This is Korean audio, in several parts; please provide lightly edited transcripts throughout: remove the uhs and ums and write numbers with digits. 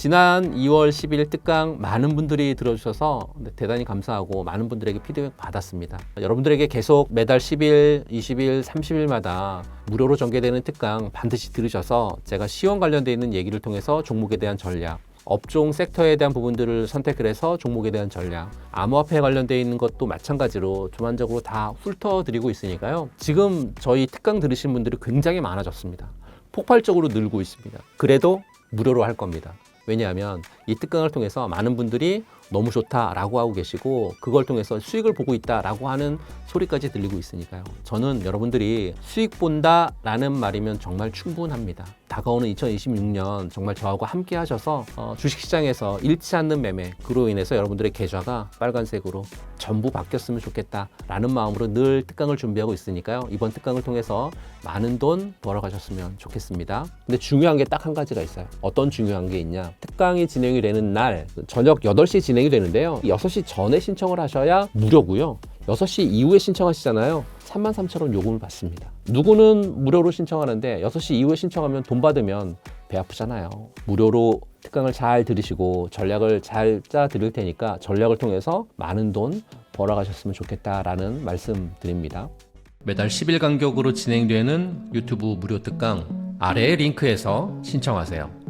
지난 2월 10일 특강 많은 분들이 들어주셔서 대단히 감사하고 많은 분들에게 피드백 받았습니다. 여러분들에게 계속 매달 10일, 20일, 30일마다 무료로 전개되는 특강 반드시 들으셔서 제가 시험 관련되어 있는 얘기를 통해서 종목에 대한 전략, 업종 섹터에 대한 부분들을 선택을 해서 종목에 대한 전략, 암호화폐에 관련되어 있는 것도 마찬가지로 전반적으로 다 훑어드리고 있으니까요. 지금 저희 특강 들으신 분들이 굉장히 많아졌습니다. 폭발적으로 늘고 있습니다. 그래도 무료로 할 겁니다. 왜냐하면 이 특강을 통해서 많은 분들이 너무 좋다라고 하고 계시고 그걸 통해서 수익을 보고 있다라고 하는 소리까지 들리고 있으니까요. 저는 여러분들이 수익 본다라는 말이면 정말 충분합니다. 다가오는 2026년 정말 저하고 함께 하셔서 주식시장에서 잃지 않는 매매, 그로 인해서 여러분들의 계좌가 빨간색으로 전부 바뀌었으면 좋겠다라는 마음으로 늘 특강을 준비하고 있으니까요. 이번 특강을 통해서 많은 돈 벌어가셨으면 좋겠습니다. 근데 중요한 게 딱 한 가지가 있어요. 어떤 중요한 게 있냐? 특강이 진행이 되는 날 저녁 8시에 진행이 되는데요. 6시 전에 신청을 하셔야 무료고요. 6시 이후에 신청하시잖아요. 33,000원 요금을 받습니다. 누구는 무료로 신청하는데 6시 이후에 신청하면 돈 받으면 배 아프잖아요. 무료로 특강을 잘 들으시고 전략을 잘 짜 드릴 테니까 전략을 통해서 많은 돈 벌어가셨으면 좋겠다라는 말씀 드립니다. 매달 10일 간격으로 진행되는 유튜브 무료 특강 아래의 링크에서 신청하세요.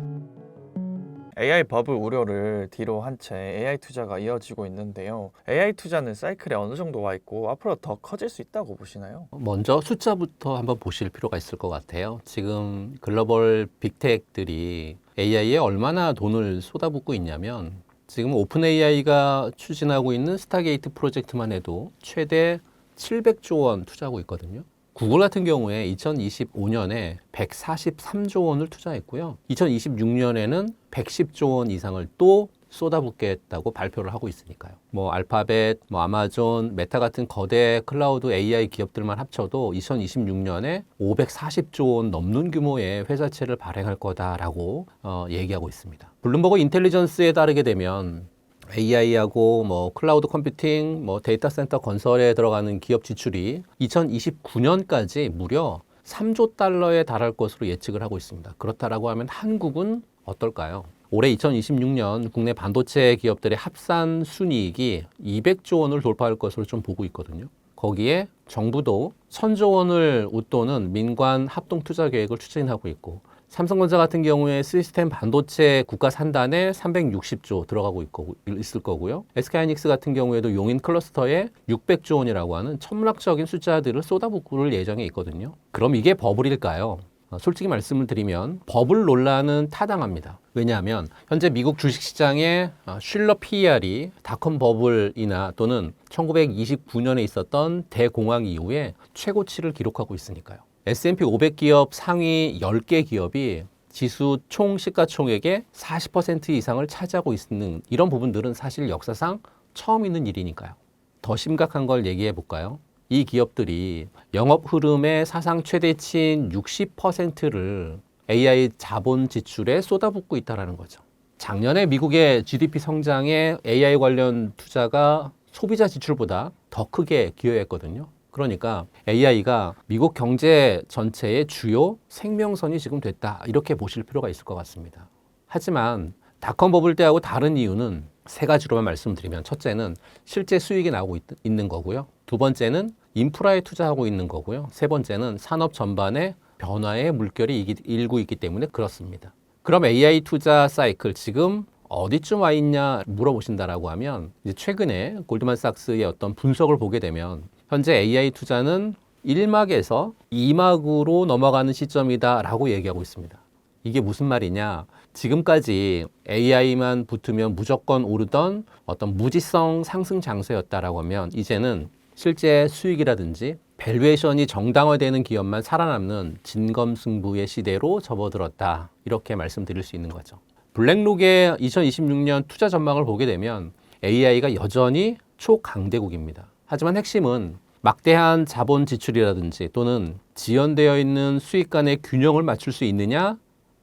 AI 버블 우려를 뒤로 한 채 AI 투자가 이어지고 있는데요. AI 투자는 사이클에 어느 정도 와 있고 앞으로 더 커질 수 있다고 보시나요? 먼저 숫자부터 한번 보실 필요가 있을 것 같아요. 지금 글로벌 빅텍들이 AI에 얼마나 돈을 쏟아붓고 있냐면 지금 오픈 AI가 추진하고 있는 스타게이트 프로젝트만 해도 최대 700조 원 투자하고 있거든요. 구글 같은 경우에 2025년에 143조 원을 투자했고요. 2026년에는 110조 원 이상을 또 쏟아붓겠다고 발표를 하고 있으니까요. 알파벳, 아마존, 메타 같은 거대 클라우드 AI 기업들만 합쳐도 2026년에 540조 원 넘는 규모의 회사채를 발행할 거다라고 얘기하고 있습니다. 블룸버그 인텔리전스에 따르게 되면 AI하고 클라우드 컴퓨팅, 데이터 센터 건설에 들어가는 기업 지출이 2029년까지 무려 3조 달러에 달할 것으로 예측을 하고 있습니다. 그렇다라고 하면 한국은 어떨까요? 올해 2026년 국내 반도체 기업들의 합산 순이익이 200조 원을 돌파할 것으로 좀 보고 있거든요. 거기에 정부도 1000조 원을 웃도는 민관 합동 투자 계획을 추진하고 있고 삼성전자 같은 경우에 시스템 반도체 국가 산단에 360조 들어가고 있을 거고요. SK하이닉스 같은 경우에도 용인 클러스터에 600조 원이라고 하는 천문학적인 숫자들을 쏟아붓을 예정에 있거든요. 그럼 이게 버블일까요? 솔직히 말씀을 드리면 버블 논란은 타당합니다. 왜냐하면 현재 미국 주식시장의 슐러 PER이 닷컴 버블이나 또는 1929년에 있었던 대공황 이후에 최고치를 기록하고 있으니까요. S&P 500 기업 상위 10개 기업이 지수 총 시가총액의 40% 이상을 차지하고 있는 이런 부분들은 사실 역사상 처음 있는 일이니까요. 더 심각한 걸 얘기해 볼까요? 이 기업들이 영업 흐름의 사상 최대치인 60%를 AI 자본 지출에 쏟아붓고 있다는 거죠. 작년에 미국의 GDP 성장에 AI 관련 투자가 소비자 지출보다 더 크게 기여했거든요. 그러니까 AI가 미국 경제 전체의 주요 생명선이 지금 됐다. 이렇게 보실 필요가 있을 것 같습니다. 하지만 닷컴 버블 때하고 다른 이유는 세 가지로만 말씀드리면 첫째는 실제 수익이 나오고 있는 거고요. 두 번째는 인프라에 투자하고 있는 거고요. 세 번째는 산업 전반의 변화의 물결이 일고 있기 때문에 그렇습니다. 그럼 AI 투자 사이클 지금 어디쯤 와 있냐 물어보신다라고 하면 이제 최근에 골드만삭스의 어떤 분석을 보게 되면 현재 AI 투자는 1막에서 2막으로 넘어가는 시점이다라고 얘기하고 있습니다. 이게 무슨 말이냐? 지금까지 AI만 붙으면 무조건 오르던 어떤 무지성 상승 장세였다라고 하면 이제는 실제 수익이라든지 밸류에이션이 정당화되는 기업만 살아남는 진검승부의 시대로 접어들었다. 이렇게 말씀드릴 수 있는 거죠. 블랙록의 2026년 투자 전망을 보게 되면 AI가 여전히 초강대국입니다. 하지만 핵심은 막대한 자본 지출이라든지 또는 지연되어 있는 수익 간의 균형을 맞출 수 있느냐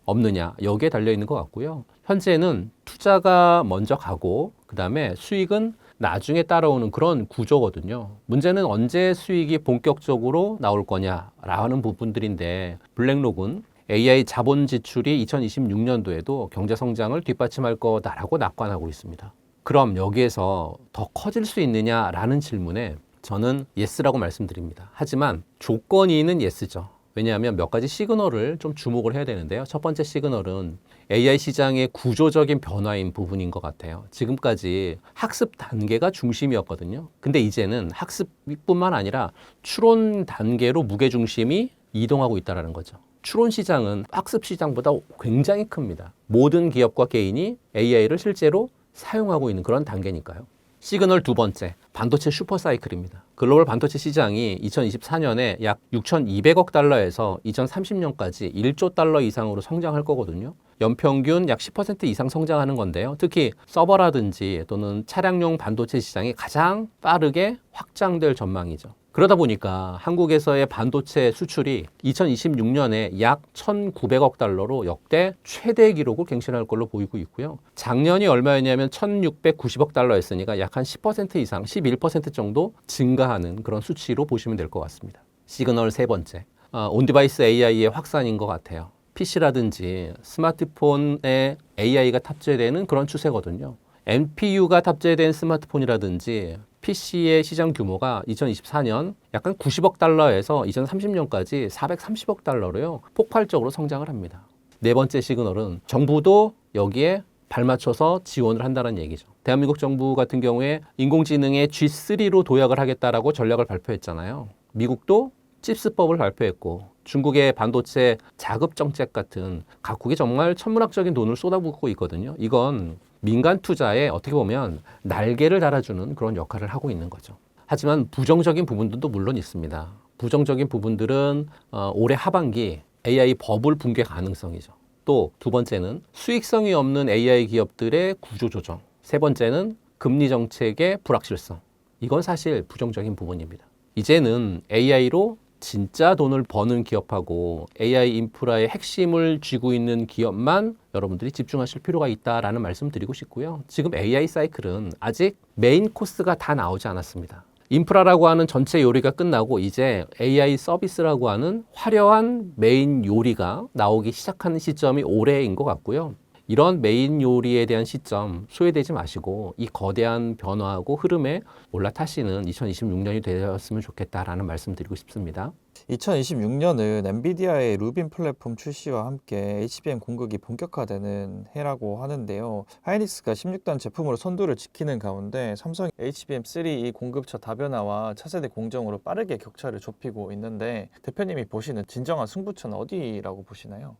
없느냐 여기에 달려있는 것 같고요. 현재는 투자가 먼저 가고 그 다음에 수익은 나중에 따라오는 그런 구조거든요. 문제는 언제 수익이 본격적으로 나올 거냐라는 부분들인데 블랙록은 AI 자본 지출이 2026년도에도 경제 성장을 뒷받침할 거다라고 낙관하고 있습니다. 그럼 여기에서 더 커질 수 있느냐라는 질문에 저는 예스라고 말씀드립니다. 하지만 조건이는 예스죠. 왜냐하면 몇 가지 시그널을 좀 주목을 해야 되는데요. 첫 번째 시그널은 AI 시장의 구조적인 변화인 부분인 것 같아요. 지금까지 학습 단계가 중심이었거든요. 근데 이제는 학습뿐만 아니라 추론 단계로 무게중심이 이동하고 있다는 거죠. 추론 시장은 학습 시장보다 굉장히 큽니다. 모든 기업과 개인이 AI를 실제로 사용하고 있는 그런 단계니까요. 시그널 두 번째, 반도체 슈퍼사이클입니다. 글로벌 반도체 시장이 2024년에 약 6,200억 달러에서 2030년까지 1조 달러 이상으로 성장할 거거든요. 연평균 약 10% 이상 성장하는 건데요. 특히 서버라든지 또는 차량용 반도체 시장이 가장 빠르게 확장될 전망이죠. 그러다 보니까 한국에서의 반도체 수출이 2026년에 약 1,900억 달러로 역대 최대 기록을 갱신할 걸로 보이고 있고요. 작년이 얼마였냐면 1,690억 달러였으니까 약 한 10% 이상, 11% 정도 증가하는 그런 수치로 보시면 될 것 같습니다. 시그널 세 번째, 온디바이스 AI의 확산인 것 같아요. PC라든지 스마트폰에 AI가 탑재되는 그런 추세거든요. NPU가 탑재된 스마트폰이라든지 PC의 시장 규모가 2024년 약간 90억 달러에서 2030년까지 430억 달러로요. 폭발적으로 성장을 합니다. 네 번째 시그널은 정부도 여기에 발맞춰서 지원을 한다는 얘기죠. 대한민국 정부 같은 경우에 인공지능의 G3로 도약을 하겠다라고 전략을 발표했잖아요. 미국도 칩스법을 발표했고 중국의 반도체 자급 정책 같은 각국이 정말 천문학적인 돈을 쏟아붓고 있거든요. 이건 민간 투자에 어떻게 보면 날개를 달아주는 그런 역할을 하고 있는 거죠. 하지만 부정적인 부분들도 물론 있습니다. 부정적인 부분들은 올해 하반기 AI 버블 붕괴 가능성이죠. 또 두 번째는 수익성이 없는 AI 기업들의 구조조정. 세 번째는 금리 정책의 불확실성. 이건 사실 부정적인 부분입니다. 이제는 AI로 진짜 돈을 버는 기업하고 AI 인프라의 핵심을 쥐고 있는 기업만 여러분들이 집중하실 필요가 있다라는 말씀 드리고 싶고요. 지금 AI 사이클은 아직 메인 코스가 다 나오지 않았습니다. 인프라라고 하는 전체 요리가 끝나고 이제 AI 서비스라고 하는 화려한 메인 요리가 나오기 시작하는 시점이 올해인 것 같고요. 이런 메인 요리에 대한 시점 소외되지 마시고 이 거대한 변화하고 흐름에 올라타시는 2026년이 되었으면 좋겠다라는 말씀 드리고 싶습니다. 2026년은 엔비디아의 루빈 플랫폼 출시와 함께 HBM 공급이 본격화되는 해라고 하는데요. 하이닉스가 16단 제품으로 선두를 지키는 가운데 삼성 HBM3 공급처 다변화와 차세대 공정으로 빠르게 격차를 좁히고 있는데 대표님이 보시는 진정한 승부처는 어디라고 보시나요?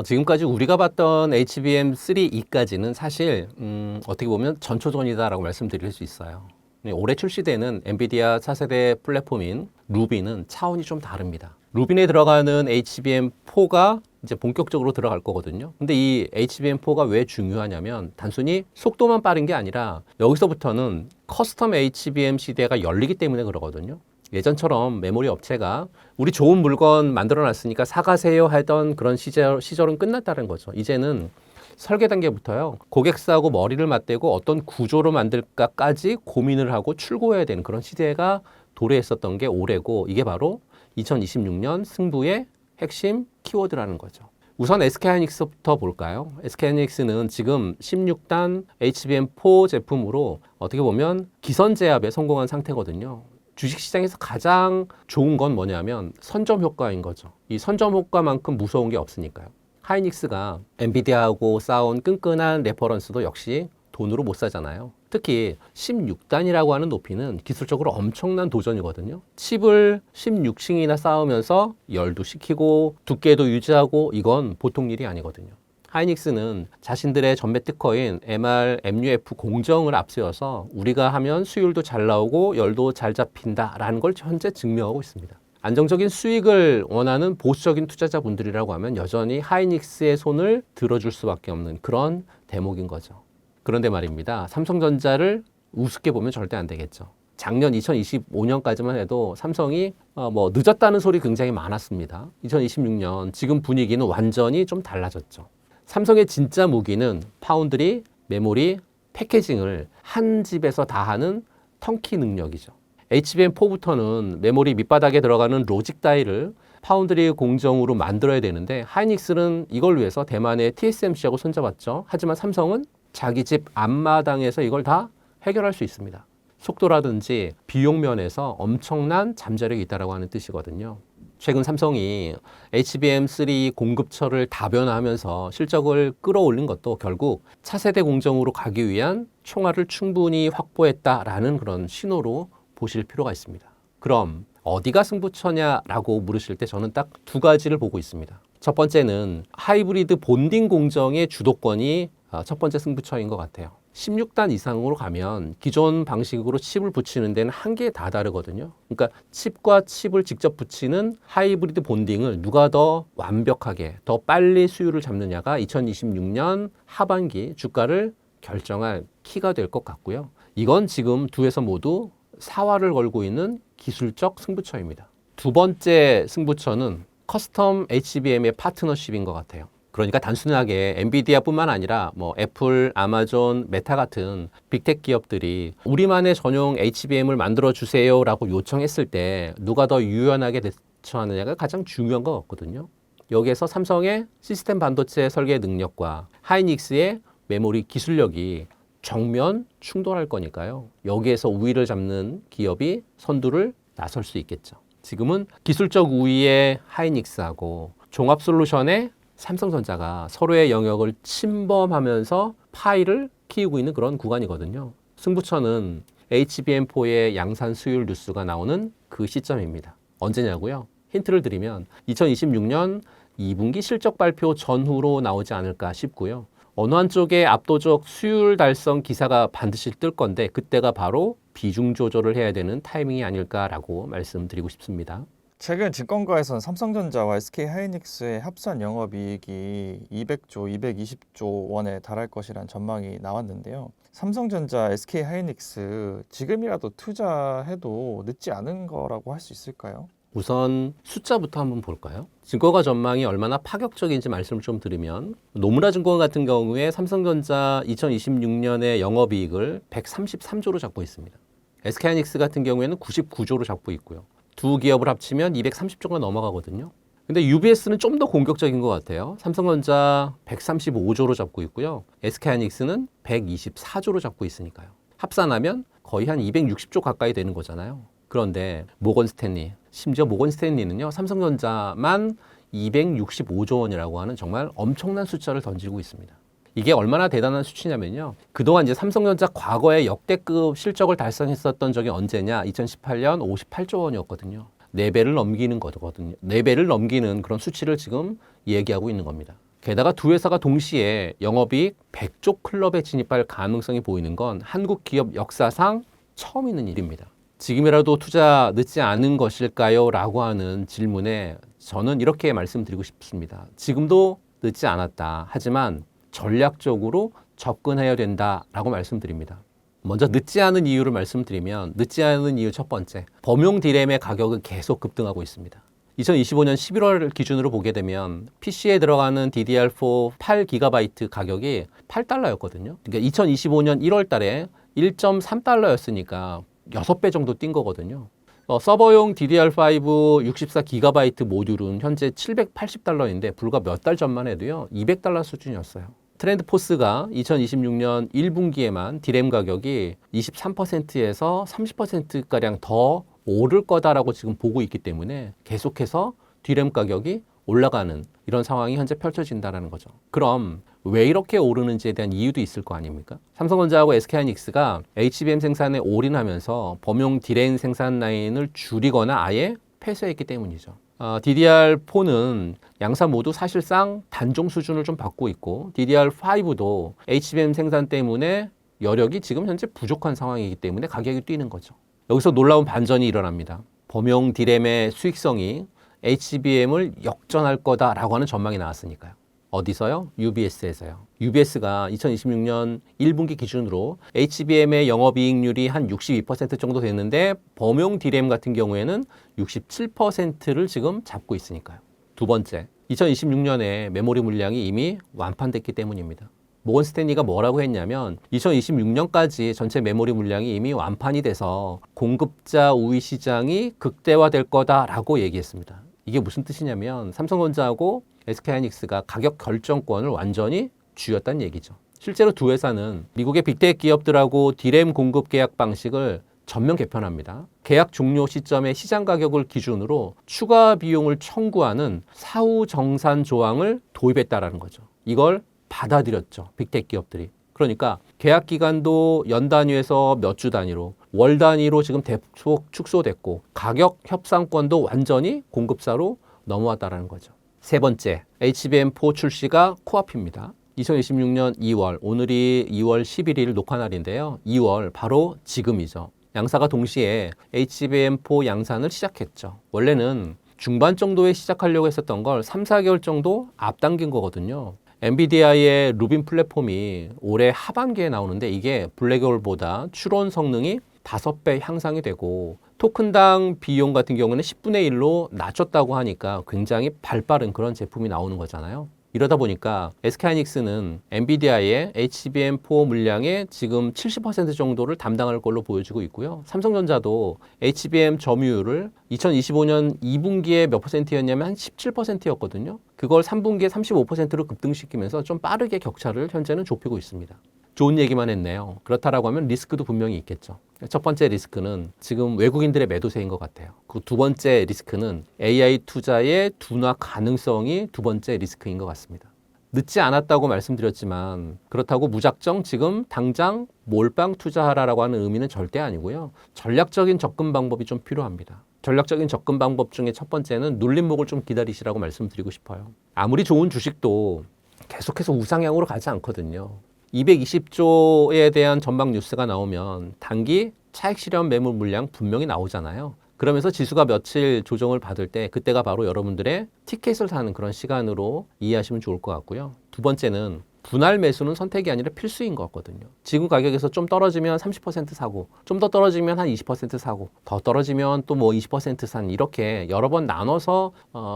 지금까지 우리가 봤던 HBM3E까지는 사실 어떻게 보면 전초전이다라고 말씀드릴 수 있어요. 올해 출시되는 엔비디아 차세대 플랫폼인 루빈은 차원이 좀 다릅니다. 루빈에 들어가는 HBM4가 이제 본격적으로 들어갈 거거든요. 근데 이 HBM4가 왜 중요하냐면 단순히 속도만 빠른 게 아니라 여기서부터는 커스텀 HBM 시대가 열리기 때문에 그러거든요. 예전처럼 메모리 업체가 우리 좋은 물건 만들어 놨으니까 사가세요 하던 그런 시절은 끝났다는 거죠. 이제는 설계 단계부터요. 고객사하고 머리를 맞대고 어떤 구조로 만들까까지 고민을 하고 출고해야 되는 그런 시대가 도래했었던 게 올해고 이게 바로 2026년 승부의 핵심 키워드라는 거죠. 우선 SK하이닉스부터 볼까요? SK하이닉스는 지금 16단 HBM4 제품으로 어떻게 보면 기선제압에 성공한 상태거든요. 주식시장에서 가장 좋은 건 뭐냐면 선점 효과인 거죠. 이 선점 효과만큼 무서운 게 없으니까요. 하이닉스가 엔비디아하고 쌓은 끈끈한 레퍼런스도 역시 돈으로 못 사잖아요. 특히 16단이라고 하는 높이는 기술적으로 엄청난 도전이거든요. 칩을 16층이나 쌓으면서 열도 식히고 두께도 유지하고 이건 보통 일이 아니거든요. 하이닉스는 자신들의 전매 특허인 MR, MUF 공정을 앞세워서 우리가 하면 수율도 잘 나오고 열도 잘 잡힌다라는 걸 현재 증명하고 있습니다. 안정적인 수익을 원하는 보수적인 투자자분들이라고 하면 여전히 하이닉스의 손을 들어줄 수밖에 없는 그런 대목인 거죠. 그런데 말입니다. 삼성전자를 우습게 보면 절대 안 되겠죠. 작년 2025년까지만 해도 삼성이 늦었다는 소리 굉장히 많았습니다. 2026년 지금 분위기는 완전히 좀 달라졌죠. 삼성의 진짜 무기는 파운드리, 메모리, 패키징을 한 집에서 다 하는 턴키 능력이죠. HBM4부터는 메모리 밑바닥에 들어가는 로직 다이를 파운드리 공정으로 만들어야 되는데 하이닉스는 이걸 위해서 대만의 TSMC하고 손잡았죠. 하지만 삼성은 자기 집 앞마당에서 이걸 다 해결할 수 있습니다. 속도라든지 비용 면에서 엄청난 잠재력이 있다고 하는 뜻이거든요. 최근 삼성이 HBM3 공급처를 다변화하면서 실적을 끌어올린 것도 결국 차세대 공정으로 가기 위한 총알을 충분히 확보했다라는 그런 신호로 보실 필요가 있습니다. 그럼 어디가 승부처냐라고 물으실 때 저는 딱 두 가지를 보고 있습니다. 첫 번째는 하이브리드 본딩 공정의 주도권이 첫 번째 승부처인 것 같아요. 16단 이상으로 가면 기존 방식으로 칩을 붙이는 데는 한계에 다 다르거든요. 그러니까 칩과 칩을 직접 붙이는 하이브리드 본딩을 누가 더 완벽하게 더 빨리 수율을 잡느냐가 2026년 하반기 주가를 결정할 키가 될 것 같고요. 이건 지금 두 회사 모두 사활을 걸고 있는 기술적 승부처입니다. 두 번째 승부처는 커스텀 HBM의 파트너십인 것 같아요. 그러니까 단순하게 엔비디아뿐만 아니라 뭐 애플, 아마존, 메타 같은 빅텍 기업들이 우리만의 전용 HBM을 만들어 주세요라고 요청했을 때 누가 더 유연하게 대처하느냐가 가장 중요한 것 같거든요. 여기에서 삼성의 시스템 반도체 설계 능력과 하이닉스의 메모리 기술력이 정면 충돌할 거니까요. 여기에서 우위를 잡는 기업이 선두를 나설 수 있겠죠. 지금은 기술적 우위의 하이닉스하고 종합 솔루션의 삼성전자가 서로의 영역을 침범하면서 파이를 키우고 있는 그런 구간이거든요. 승부처는 HBM4의 양산 수율 뉴스가 나오는 그 시점입니다. 언제냐고요? 힌트를 드리면 2026년 2분기 실적 발표 전후로 나오지 않을까 싶고요. 어느 한쪽에 압도적 수율 달성 기사가 반드시 뜰 건데 그때가 바로 비중 조절을 해야 되는 타이밍이 아닐까라고 말씀드리고 싶습니다. 최근 증권가에서는 삼성전자와 SK하이닉스의 합산 영업이익이 200조, 220조 원에 달할 것이란 전망이 나왔는데요. 삼성전자, SK하이닉스 지금이라도 투자해도 늦지 않은 거라고 할 수 있을까요? 우선 숫자부터 한번 볼까요? 증권가 전망이 얼마나 파격적인지 말씀을 좀 드리면 노무라 증권 같은 경우에 삼성전자 2026년에 영업이익을 133조로 잡고 있습니다. SK하이닉스 같은 경우에는 99조로 잡고 있고요. 두 기업을 합치면 230조가 넘어가거든요. 근데 UBS는 좀 더 공격적인 것 같아요. 삼성전자 135조로 잡고 있고요. SK하이닉스는 124조로 잡고 있으니까요. 합산하면 거의 한 260조 가까이 되는 거잖아요. 그런데 모건스탠리, 심지어 모건스탠리는요. 삼성전자만 265조 원이라고 하는 정말 엄청난 숫자를 던지고 있습니다. 이게 얼마나 대단한 수치냐면요. 그동안 이제 삼성전자 과거에 역대급 실적을 달성했었던 적이 언제냐? 2018년 58조 원이었거든요. 4배를 넘기는 거거든요. 4배를 넘기는 그런 수치를 지금 얘기하고 있는 겁니다. 게다가 두 회사가 동시에 영업이익 100조 클럽에 진입할 가능성이 보이는 건 한국 기업 역사상 처음 있는 일입니다. 지금이라도 투자 늦지 않은 것일까요? 라고 하는 질문에 저는 이렇게 말씀드리고 싶습니다. 지금도 늦지 않았다. 하지만 전략적으로 접근해야 된다라고 말씀드립니다. 먼저 늦지 않은 이유를 말씀드리면 늦지 않은 이유 첫 번째, 범용 D램의 가격은 계속 급등하고 있습니다. 2025년 11월 기준으로 보게 되면 PC에 들어가는 DDR4 8GB 가격이 8달러였거든요. 그러니까 2025년 1월 달에 1.3달러였으니까 6배 정도 뛴 거거든요. 서버용 DDR5 64GB 모듈은 현재 780달러인데 불과 몇 달 전만 해도요 200달러 수준이었어요. 트렌드포스가 2026년 1분기에만 D램 가격이 23%에서 30%가량 더 오를 거다라고 지금 보고 있기 때문에 계속해서 D램 가격이 올라가는 이런 상황이 현재 펼쳐진다는 거죠. 그럼 왜 이렇게 오르는지에 대한 이유도 있을 거 아닙니까? 삼성전자하고 SK하이닉스가 HBM 생산에 올인하면서 범용 D램 생산 라인을 줄이거나 아예 폐쇄했기 때문이죠. DDR4는 양사 모두 사실상 단종 수준을 좀 받고 있고 DDR5도 HBM 생산 때문에 여력이 지금 현재 부족한 상황이기 때문에 가격이 뛰는 거죠. 여기서 놀라운 반전이 일어납니다. 범용 D램의 수익성이 HBM을 역전할 거다라고 하는 전망이 나왔으니까요. 어디서요? UBS에서요. UBS가 2026년 1분기 기준으로 HBM의 영업이익률이 한 62% 정도 됐는데 범용 D램 같은 경우에는 67%를 지금 잡고 있으니까요. 두 번째, 2026년에 메모리 물량이 이미 완판됐기 때문입니다. 모건스탠리가 뭐라고 했냐면 2026년까지 전체 메모리 물량이 이미 완판이 돼서 공급자 우위 시장이 극대화될 거다라고 얘기했습니다. 이게 무슨 뜻이냐면 삼성전자하고 SK하이닉스가 가격 결정권을 완전히 쥐었다는 얘기죠. 실제로 두 회사는 미국의 빅테크 기업들하고 디램 공급 계약 방식을 전면 개편합니다. 계약 종료 시점의 시장 가격을 기준으로 추가 비용을 청구하는 사후 정산 조항을 도입했다라는 거죠. 이걸 받아들였죠. 빅테크 기업들이. 그러니까 계약 기간도 연 단위에서 몇 주 단위로, 월 단위로 지금 대폭 축소됐고 가격 협상권도 완전히 공급사로 넘어왔다라는 거죠. 세 번째, HBM4 출시가 코앞입니다. 2026년 2월, 오늘이 2월 11일 녹화 날인데요. 2월 바로 지금이죠. 양사가 동시에 HBM4 양산을 시작했죠. 원래는 중반 정도에 시작하려고 했었던 걸 3, 4개월 정도 앞당긴 거거든요. 엔비디아의 루빈 플랫폼이 올해 하반기에 나오는데 이게 블랙홀보다 추론 성능이 5배 향상이 되고 토큰당 비용 같은 경우는 10분의 1로 낮췄다고 하니까 굉장히 발빠른 그런 제품이 나오는 거잖아요. 이러다 보니까 SK하이닉스는 엔비디아의 HBM4 물량의 지금 70% 정도를 담당할 걸로 보여지고 있고요. 삼성전자도 HBM 점유율을 2025년 2분기에 몇 %였냐면 한 17%였거든요. 그걸 3분기에 35%로 급등시키면서 좀 빠르게 격차를 현재는 좁히고 있습니다. 좋은 얘기만 했네요. 그렇다라고 하면 리스크도 분명히 있겠죠. 첫 번째 리스크는 지금 외국인들의 매도세인 것 같아요. 그 두 번째 리스크는 AI 투자의 둔화 가능성이 두 번째 리스크인 것 같습니다. 늦지 않았다고 말씀드렸지만 그렇다고 무작정 지금 당장 몰빵 투자하라라고 하는 의미는 절대 아니고요. 전략적인 접근 방법이 좀 필요합니다. 전략적인 접근 방법 중에 첫 번째는 눌림목을 좀 기다리시라고 말씀드리고 싶어요. 아무리 좋은 주식도 계속해서 우상향으로 가지 않거든요. 220조에 대한 전방 뉴스가 나오면 단기 차익 실현 매물 물량 분명히 나오잖아요. 그러면서 지수가 며칠 조정을 받을 때 그때가 바로 여러분들의 티켓을 사는 그런 시간으로 이해하시면 좋을 것 같고요. 두 번째는 분할 매수는 선택이 아니라 필수인 것 같거든요. 지금 가격에서 좀 떨어지면 30% 사고 좀 더 떨어지면 한 20% 사고 더 떨어지면 또 뭐 20% 산 이렇게 여러 번 나눠서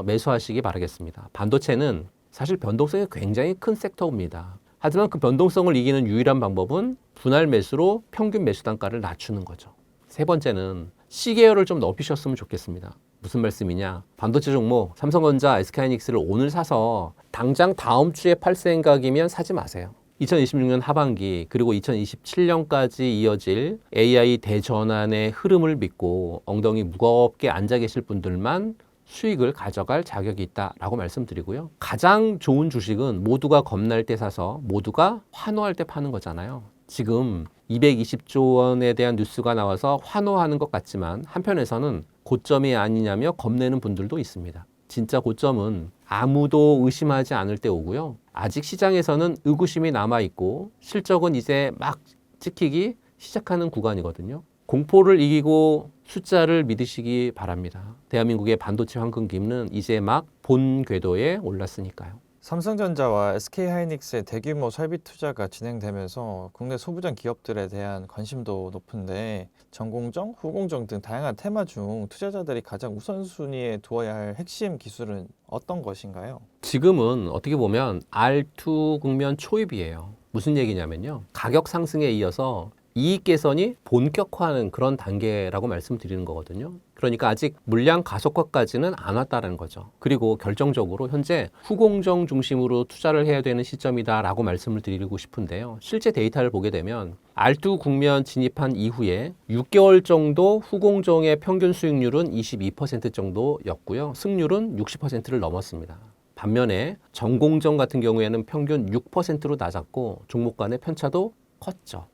매수하시기 바라겠습니다. 반도체는 사실 변동성이 굉장히 큰 섹터입니다. 하지만 그 변동성을 이기는 유일한 방법은 분할 매수로 평균 매수 단가를 낮추는 거죠. 세 번째는 C계열을 좀 넓히셨으면 좋겠습니다. 무슨 말씀이냐? 반도체 종목 삼성전자, SK하이닉스를 오늘 사서 당장 다음 주에 팔 생각이면 사지 마세요. 2026년 하반기 그리고 2027년까지 이어질 AI 대전환의 흐름을 믿고 엉덩이 무겁게 앉아 계실 분들만 수익을 가져갈 자격이 있다라고 말씀드리고요. 가장 좋은 주식은 모두가 겁날 때 사서 모두가 환호할 때 파는 거잖아요. 지금 220조 원에 대한 뉴스가 나와서 환호하는 것 같지만 한편에서는 고점이 아니냐며 겁내는 분들도 있습니다. 진짜 고점은 아무도 의심하지 않을 때 오고요. 아직 시장에서는 의구심이 남아있고 실적은 이제 막 찍히기 시작하는 구간이거든요. 공포를 이기고 숫자를 믿으시기 바랍니다. 대한민국의 반도체 황금기는 이제 막 본 궤도에 올랐으니까요. 삼성전자와 SK하이닉스의 대규모 설비 투자가 진행되면서 국내 소부장 기업들에 대한 관심도 높은데 전공정, 후공정 등 다양한 테마 중 투자자들이 가장 우선순위에 두어야 할 핵심 기술은 어떤 것인가요? 지금은 어떻게 보면 R2 국면 초입이에요. 무슨 얘기냐면요. 가격 상승에 이어서 이익 개선이 본격화하는 그런 단계라고 말씀드리는 거거든요. 그러니까 아직 물량 가속화까지는 안 왔다는 거죠. 그리고 결정적으로 현재 후공정 중심으로 투자를 해야 되는 시점이다라고 말씀을 드리고 싶은데요. 실제 데이터를 보게 되면 R2 국면 진입한 이후에 6개월 정도 후공정의 평균 수익률은 22% 정도였고요. 승률은 60%를 넘었습니다. 반면에 전공정 같은 경우에는 평균 6%로 낮았고 종목 간의 편차도 컸죠.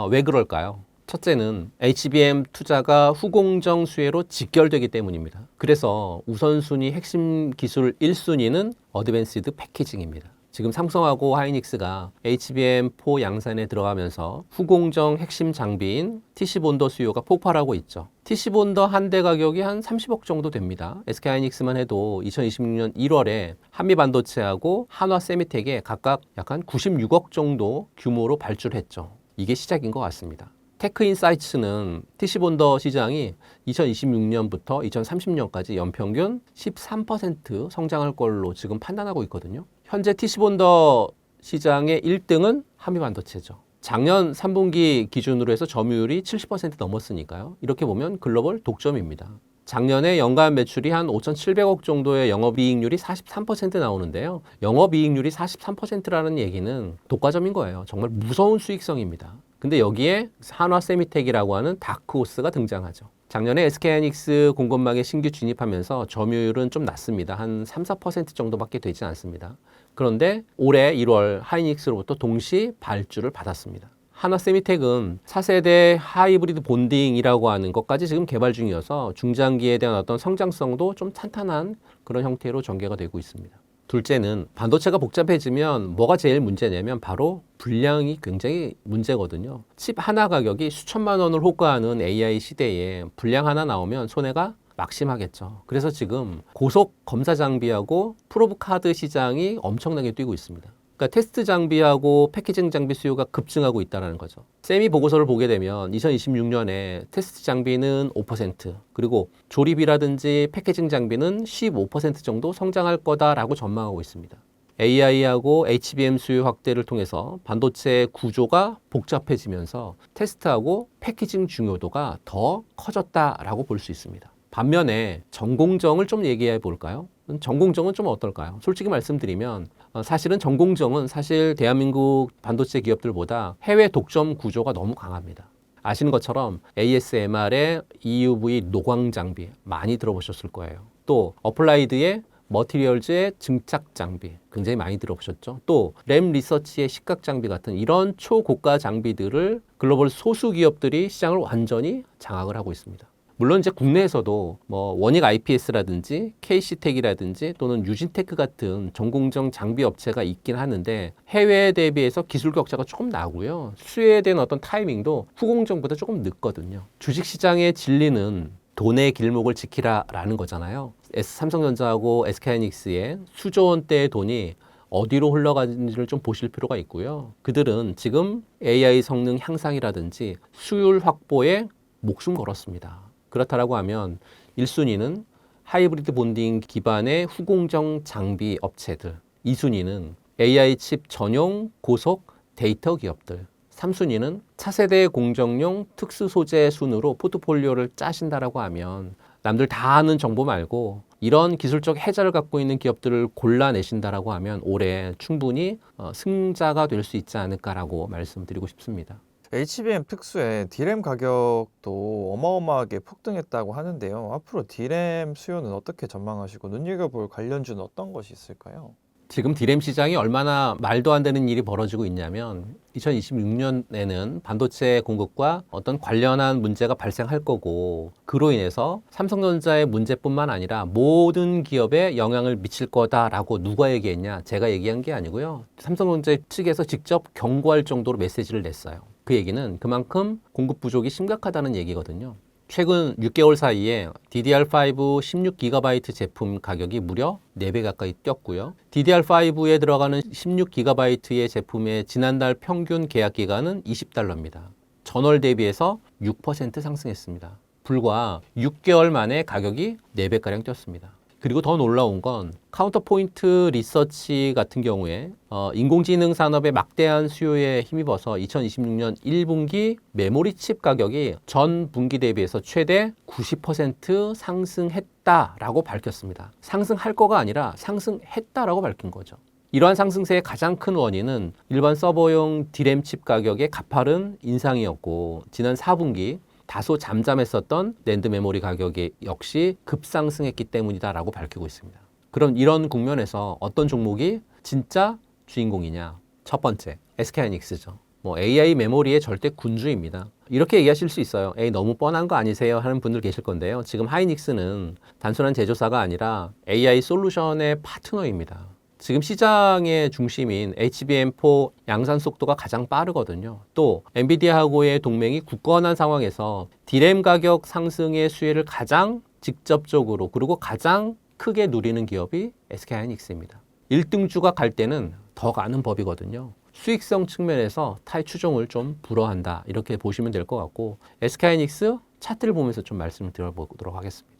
왜 그럴까요? 첫째는 HBM 투자가 후공정 수혜로 직결되기 때문입니다. 그래서 우선순위 핵심 기술 1순위는 어드밴스드 패키징입니다. 지금 삼성하고 하이닉스가 HBM4 양산에 들어가면서 후공정 핵심 장비인 TC본더 수요가 폭발하고 있죠. TC본더 한 대 가격이 한 30억 정도 됩니다. SK하이닉스만 해도 2026년 1월에 한미반도체하고 한화세미텍에 각각 약 한 96억 정도 규모로 발주했죠. 이게 시작인 것 같습니다. 테크인사이츠는 TC본더 시장이 2026년부터 2030년까지 연평균 13% 성장할 걸로 지금 판단하고 있거든요. 현재 TC본더 시장의 1등은 한미반도체죠. 작년 3분기 기준으로 해서 점유율이 70% 넘었으니까요. 이렇게 보면 글로벌 독점입니다. 작년에 연간 매출이 한 5,700억 정도의 영업이익률이 43% 나오는데요. 영업이익률이 43%라는 얘기는 독과점인 거예요. 정말 무서운 수익성입니다. 근데 여기에 한화세미텍이라고 하는 다크호스가 등장하죠. 작년에 SK하이닉스 공급망에 신규 진입하면서 점유율은 좀 낮습니다. 한 3, 4% 정도밖에 되지 않습니다. 그런데 올해 1월 하이닉스로부터 동시 발주를 받았습니다. 하나세미텍은 4세대 하이브리드 본딩이라고 하는 것까지 지금 개발 중이어서 중장기에 대한 어떤 성장성도 좀 탄탄한 그런 형태로 전개가 되고 있습니다. 둘째는 반도체가 복잡해지면 뭐가 제일 문제냐면 바로 불량이 굉장히 문제거든요. 칩 하나 가격이 수천만 원을 호가하는 AI 시대에 불량 하나 나오면 손해가 막심하겠죠. 그래서 지금 고속 검사 장비하고 프로브 카드 시장이 엄청나게 뛰고 있습니다. 그러니까 테스트 장비하고 패키징 장비 수요가 급증하고 있다는 거죠. 세미 보고서를 보게 되면 2026년에 테스트 장비는 5%, 그리고 조립이라든지 패키징 장비는 15% 정도 성장할 거다라고 전망하고 있습니다. AI하고 HBM 수요 확대를 통해서 반도체 구조가 복잡해지면서 테스트하고 패키징 중요도가 더 커졌다라고 볼 수 있습니다. 반면에 전공정을 좀 얘기해 볼까요? 전공정은 좀 어떨까요? 솔직히 말씀드리면 사실은 전공정은 사실 대한민국 반도체 기업들보다 해외 독점 구조가 너무 강합니다. 아시는 것처럼 ASMR의 EUV 노광 장비 많이 들어보셨을 거예요. 또 어플라이드의 머티리얼즈의 증착 장비 굉장히 많이 들어보셨죠. 또 램 리서치의 식각 장비 같은 이런 초고가 장비들을 글로벌 소수 기업들이 시장을 완전히 장악을 하고 있습니다. 물론 이제 국내에서도 뭐 원익 IPS라든지 KC텍이라든지 또는 유진테크 같은 전공정 장비 업체가 있긴 하는데 해외에 대비해서 기술 격차가 조금 나고요. 수혜에 대한 어떤 타이밍도 후공정보다 조금 늦거든요. 주식시장의 진리는 돈의 길목을 지키라라는 거잖아요. 삼성전자하고 SK하이닉스의 수조 원대의 돈이 어디로 흘러가는지를 좀 보실 필요가 있고요. 그들은 지금 AI 성능 향상이라든지 수율 확보에 목숨 걸었습니다. 그렇다라고 하면 1순위는 하이브리드 본딩 기반의 후공정 장비 업체들, 2순위는 AI 칩 전용 고속 데이터 기업들, 3순위는 차세대 공정용 특수 소재 순으로 포트폴리오를 짜신다라고 하면 남들 다 아는 정보 말고 이런 기술적 해자를 갖고 있는 기업들을 골라내신다라고 하면 올해 충분히 승자가 될 수 있지 않을까라고 말씀드리고 싶습니다. HBM 특수에 D램 가격도 어마어마하게 폭등했다고 하는데요. 앞으로 D램 수요는 어떻게 전망하시고 눈여겨볼 관련주는 어떤 것이 있을까요? 지금 디램 시장이 얼마나 말도 안 되는 일이 벌어지고 있냐면 2026년에는 반도체 공급과 어떤 관련한 문제가 발생할 거고 그로 인해서 삼성전자의 문제뿐만 아니라 모든 기업에 영향을 미칠 거다라고 누가 얘기했냐? 제가 얘기한 게 아니고요. 삼성전자 측에서 직접 경고할 정도로 메시지를 냈어요. 그 얘기는 그만큼 공급 부족이 심각하다는 얘기거든요. 최근 6개월 사이에 DDR5 16GB 제품 가격이 무려 4배 가까이 뛰었고요. DDR5에 들어가는 16GB의 제품의 지난달 평균 계약 기간은 $20입니다. 전월 대비해서 6% 상승했습니다. 불과 6개월 만에 가격이 4배가량 뛰었습니다. 그리고 더 놀라운 건 카운터포인트 리서치 같은 경우에 인공지능 산업의 막대한 수요에 힘입어서 2026년 1분기 메모리 칩 가격이 전 분기 대비해서 최대 90% 상승했다라고 밝혔습니다. 상승할 거가 아니라 상승했다라고 밝힌 거죠. 이러한 상승세의 가장 큰 원인은 일반 서버용 D램 칩 가격의 가파른 인상이었고 지난 4분기 다소 잠잠했었던 낸드 메모리 가격이 역시 급상승했기 때문이다라고 밝히고 있습니다. 그럼 이런 국면에서 어떤 종목이 진짜 주인공이냐? 첫 번째, SK하이닉스죠. AI 메모리의 절대 군주입니다. 이렇게 얘기하실 수 있어요. 에이, 너무 뻔한 거 아니세요? 하는 분들 계실 건데요. 지금 하이닉스는 단순한 제조사가 아니라 AI 솔루션의 파트너입니다. 지금 시장의 중심인 HBM4 양산 속도가 가장 빠르거든요. 또 엔비디아하고의 동맹이 굳건한 상황에서 D램 가격 상승의 수혜를 가장 직접적으로 그리고 가장 크게 누리는 기업이 SK하이닉스입니다. 1등주가 갈 때는 더 가는 법이거든요. 수익성 측면에서 타의 추종을 좀 불허한다 이렇게 보시면 될 것 같고 SK하이닉스 차트를 보면서 좀 말씀을 드려보도록 하겠습니다.